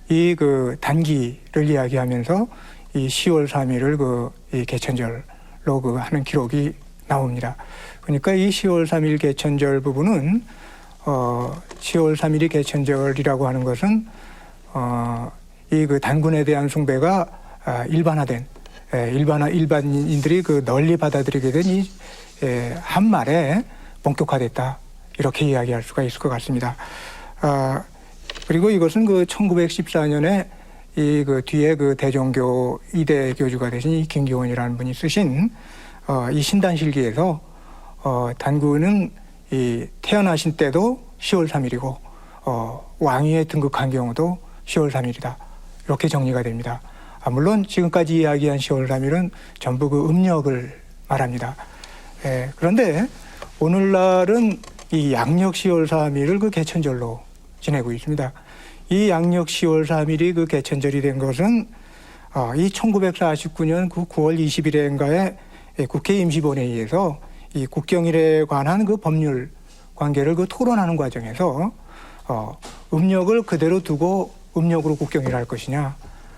이 그 단기를 이야기하면서 이 10월 3일을 이 개천절로 하는 기록이 나옵니다. 그러니까 이 10월 3일 개천절 부분은 10월 3일이 개천절이라고 하는 것은 이 그 단군에 대한 숭배가 일반화된 일반인들이 그 널리 받아들이게 된 이 한말에 본격화됐다 이렇게 이야기할 수가 있을 것 같습니다. 그리고 이것은 그 1914년에 이 그 뒤에 그 대종교 2대 교주가 되신 이 김기원이라는 분이 쓰신 이 신단실기에서 단군은 이 태어나신 때도 10월 3일이고 왕위에 등극한 경우도 10월 3일이다 이렇게 정리가 됩니다. 물론 지금까지 이야기한 10월 3일은 전부 그 음력을 말합니다. 그런데 오늘날은 이 양력 10월 3일을 그 개천절로 지내고 있습니다. 이 양력 10월 3일이 그 개천절이 된 것은 이 1949년 그 9월 20일인가에 국회 임시본회의에서 이 국경일에 관한 그 법률 관계를 그 토론하는 과정에서 음력을 그대로 두고 음력으로 국경일을 할 것이냐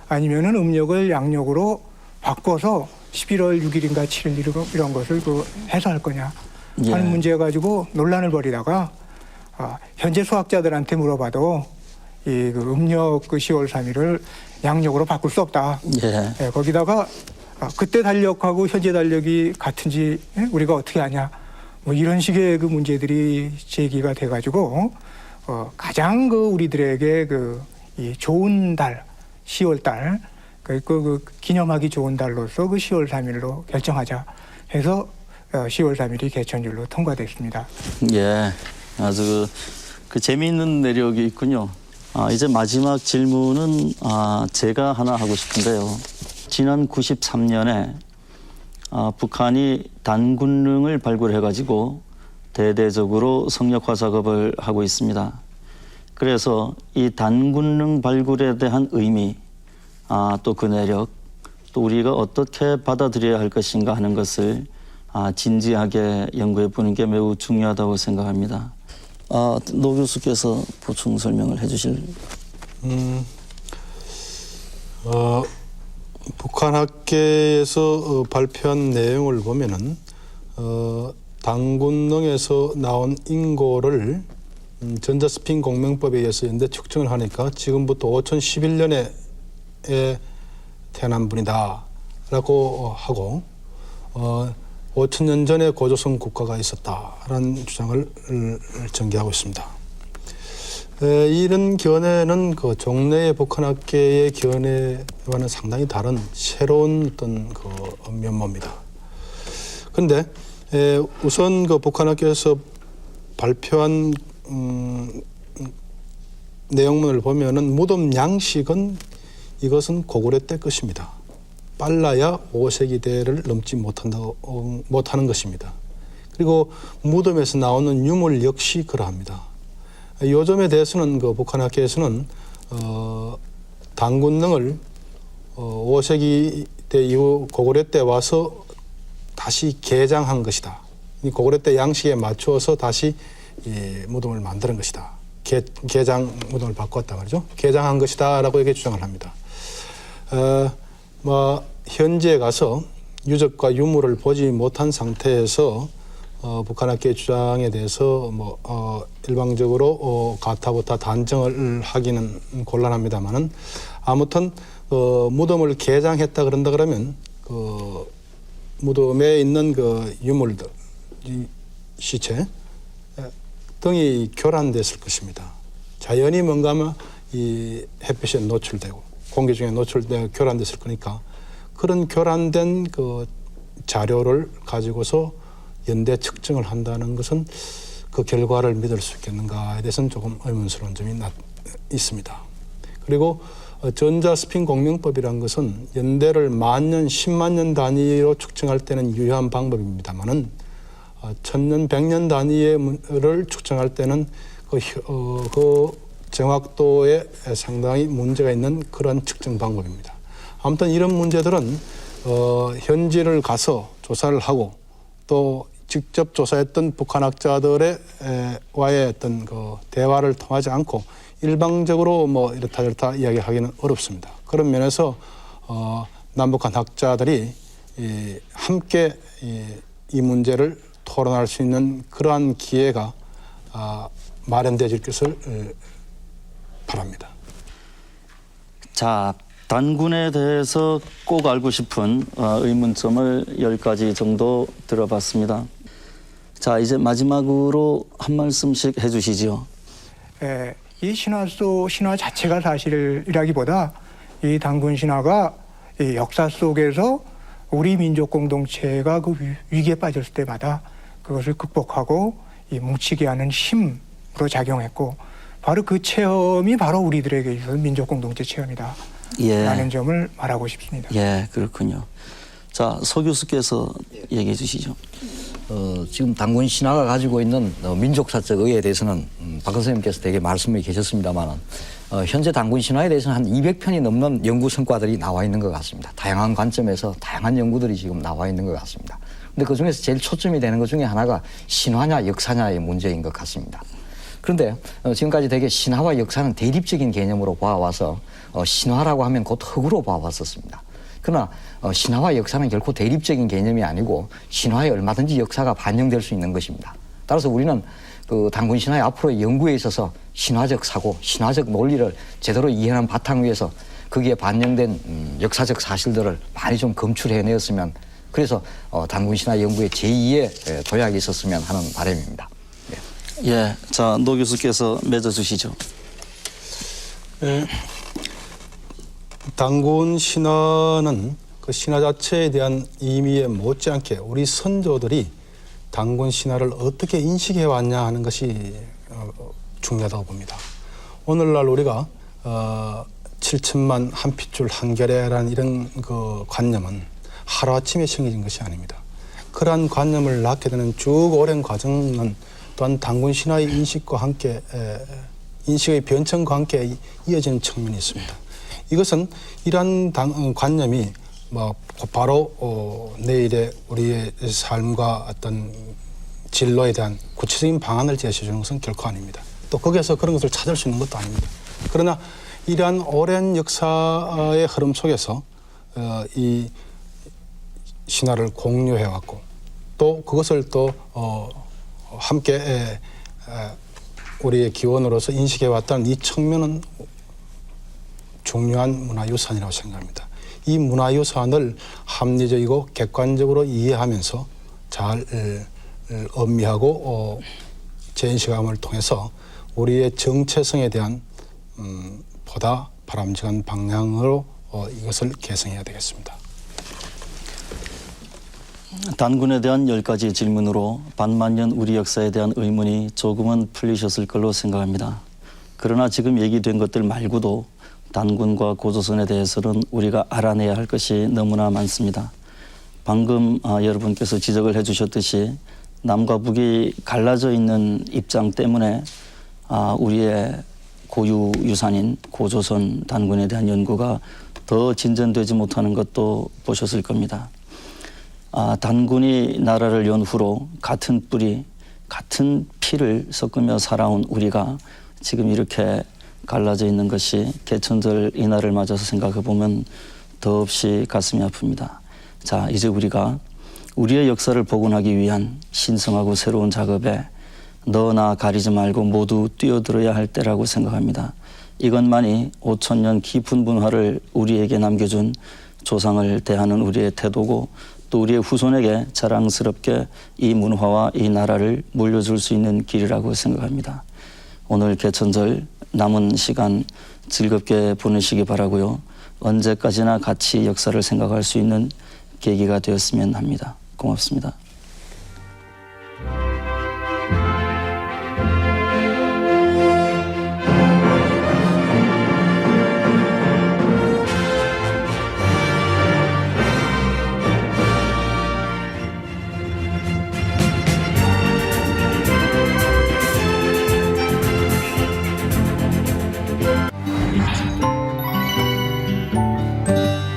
아니면은 음력을 양력으로 바꿔서 11월 6일인가 7일 이런 것을 그 해서 할 거냐 하는 문제 가지고 논란을 벌이다가 현재 수학자들한테 물어봐도 이 그 음력 그 10월 3일을 양력으로 바꿀 수 없다. 거기다가 그때 달력하고 현재 달력이 같은지 우리가 어떻게 아냐. 뭐 이런 식의 그 문제들이 제기가 돼가지고 가장 그 우리들에게 이 좋은 달 10월 달 그 기념하기 좋은 달로서 그 10월 3일로 결정하자 해서 10월 3일이 개천절로 통과됐습니다. 예, 아주 그 재미있는 내력이 있군요. 이제 마지막 질문은 제가 하나 하고 싶은데요. 지난 93년에 북한이 단군릉을 발굴해가지고 대대적으로 성역화 작업을 하고 있습니다. 그래서 이 단군릉 발굴에 대한 의미, 또 그 내력, 또 우리가 어떻게 받아들여야 할 것인가 하는 것을 진지하게 연구해 보는 게 매우 중요하다고 생각합니다. 노 교수께서 보충 설명을 해주실. 북한학계에서 발표한 내용을 보면은 단군릉에서 나온 인고를 전자스핀 공명법에 의해서 연대 측정을 하니까 지금부터 5011년에 태어난 분이다라고 하고 5000년 전에 고조선 국가가 있었다라는 주장을 전개하고 있습니다. 이런 견해는 그 종래의 북한학계의 견해와는 상당히 다른 새로운 어떤 그 면모입니다. 그런데 우선 그 북한학계에서 발표한 내용문을 보면은 무덤 양식은 이것은 고구려 때 것입니다. 빨라야 5세기대를 넘지 못하는 것입니다. 그리고 무덤에서 나오는 유물 역시 그러합니다. 요 점에 대해서는 그 북한학계에서는 단군릉을 5세기 때 이후 고구려 때 와서 다시 개장한 것이다. 고구려 때 양식에 맞추어서 다시 무덤을 만드는 것이다. 개장 무덤을 바꿨단 말이죠. 개장한 것이다라고 이렇게 주장을 합니다. 현지에 가서 유적과 유물을 보지 못한 상태에서 북한학계의 주장에 대해서 일방적으로 가타부타 단정을 하기는 곤란합니다만은 아무튼 무덤을 개장했다 그런다 그러면 그 무덤에 있는 그 유물들, 이 시체 등이 교란됐을 것입니다. 자연히 뭔가 이 햇빛에 노출되고 공기 중에 노출되고 교란됐을 거니까 그런 교란된 그 자료를 가지고서 연대 측정을 한다는 것은 그 결과를 믿을 수 있겠는가에 대해서는 조금 의문스러운 점이 있습니다. 그리고 전자스핀 공명법이란 것은 연대를 만년, 10만 년 단위로 측정할 때는 유효한 방법입니다만은 1000년, 100년 단위를 측정할 때는 그 정확도에 상당히 문제가 있는 그런 측정 방법입니다. 아무튼 이런 문제들은 현지를 가서 조사를 하고 또 직접 조사했던 북한학자들의 와의 어떤 그 대화를 통하지 않고 일방적으로 이렇다 저렇다 이야기하기는 어렵습니다. 그런 면에서 남북한 학자들이 함께 이 문제를 토론할 수 있는 그러한 기회가 마련되질 것을 바랍니다. 자, 단군에 대해서 꼭 알고 싶은 의문점을 10가지 정도 들어봤습니다. 자, 이제 마지막으로 한 말씀씩 해주시죠. 이 신화 자체가 사실이라기보다 이 단군 신화가 이 역사 속에서 우리 민족 공동체가 그 위기에 빠졌을 때마다 그것을 극복하고 이 뭉치게 하는 힘으로 작용했고 바로 그 체험이 바로 우리들에게 있어서 민족 공동체 체험이다. 라는 점을 말하고 싶습니다. 예, 그렇군요. 자, 서 교수께서 얘기해 주시죠. 지금 단군 신화가 가지고 있는 민족사적 의의에 대해서는 박 선생님께서 되게 말씀해 계셨습니다만 현재 단군 신화에 대해서는 한 200편이 넘는 연구 성과들이 나와 있는 것 같습니다. 다양한 관점에서 다양한 연구들이 지금 나와 있는 것 같습니다. 근데 그 중에서 제일 초점이 되는 것 중에 하나가 신화냐 역사냐의 문제인 것 같습니다. 그런데 지금까지 되게 신화와 역사는 대립적인 개념으로 봐와서 신화라고 하면 곧 흙으로 봐왔었습니다. 그러나 신화와 역사는 결코 대립적인 개념이 아니고 신화에 얼마든지 역사가 반영될 수 있는 것입니다. 따라서 우리는 그 단군 신화의 앞으로의 연구에 있어서 신화적 사고, 신화적 논리를 제대로 이해하는 바탕 위에서 거기에 반영된 역사적 사실들을 많이 좀 검출해내었으면 그래서 단군 신화 연구의 제2의 도약이 있었으면 하는 바람입니다. 예, 자, 노 교수께서 맺어주시죠. 단군 신화는 그 신화 자체에 대한 의미에 못지않게 우리 선조들이 단군 신화를 어떻게 인식해 왔냐 하는 것이 중요하다고 봅니다. 오늘날 우리가 7천만 한 핏줄 한결에라는 이런 그 관념은 하루아침에 생겨진 것이 아닙니다. 그러한 관념을 낳게 되는 쭉 오랜 과정은 또한 단군 신화의 인식과 함께 인식의 변천과 함께 이어지는 측면이 있습니다. 이것은 이러한 관념이 바로 내일의 우리의 삶과 어떤 진로에 대한 구체적인 방안을 제시해 주는 것은 결코 아닙니다. 또 거기에서 그런 것을 찾을 수 있는 것도 아닙니다. 그러나 이러한 오랜 역사의 흐름 속에서 이 신화를 공유해 왔고 또 그것을 또 함께 우리의 기원으로서 인식해 왔다는 이 측면은 중요한 문화유산이라고 생각합니다. 이 문화유산을 합리적이고 객관적으로 이해하면서 잘 음미하고 재인식함을 통해서 우리의 정체성에 대한 보다 바람직한 방향으로 이것을 개성해야 되겠습니다. 단군에 대한 10가지 질문으로 반만년 우리 역사에 대한 의문이 조금은 풀리셨을 걸로 생각합니다. 그러나 지금 얘기된 것들 말고도 단군과 고조선에 대해서는 우리가 알아내야 할 것이 너무나 많습니다. 방금 여러분께서 지적을 해주셨듯이 남과 북이 갈라져 있는 입장 때문에 우리의 고유 유산인 고조선 단군에 대한 연구가 더 진전되지 못하는 것도 보셨을 겁니다. 단군이 나라를 연 후로 같은 뿌리, 같은 피를 섞으며 살아온 우리가 지금 이렇게 갈라져 있는 것이 개천절 이날을 맞아서 생각해 보면 더없이 가슴이 아픕니다. 자, 이제 우리가 우리의 역사를 복원하기 위한 신성하고 새로운 작업에 너나 가리지 말고 모두 뛰어들어야 할 때라고 생각합니다. 이것만이 5,000년 깊은 문화를 우리에게 남겨준 조상을 대하는 우리의 태도고 또 우리의 후손에게 자랑스럽게 이 문화와 이 나라를 물려줄 수 있는 길이라고 생각합니다. 오늘 개천절 남은 시간 즐겁게 보내시기 바라고요. 언제까지나 같이 역사를 생각할 수 있는 계기가 되었으면 합니다. 고맙습니다.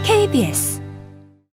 KBS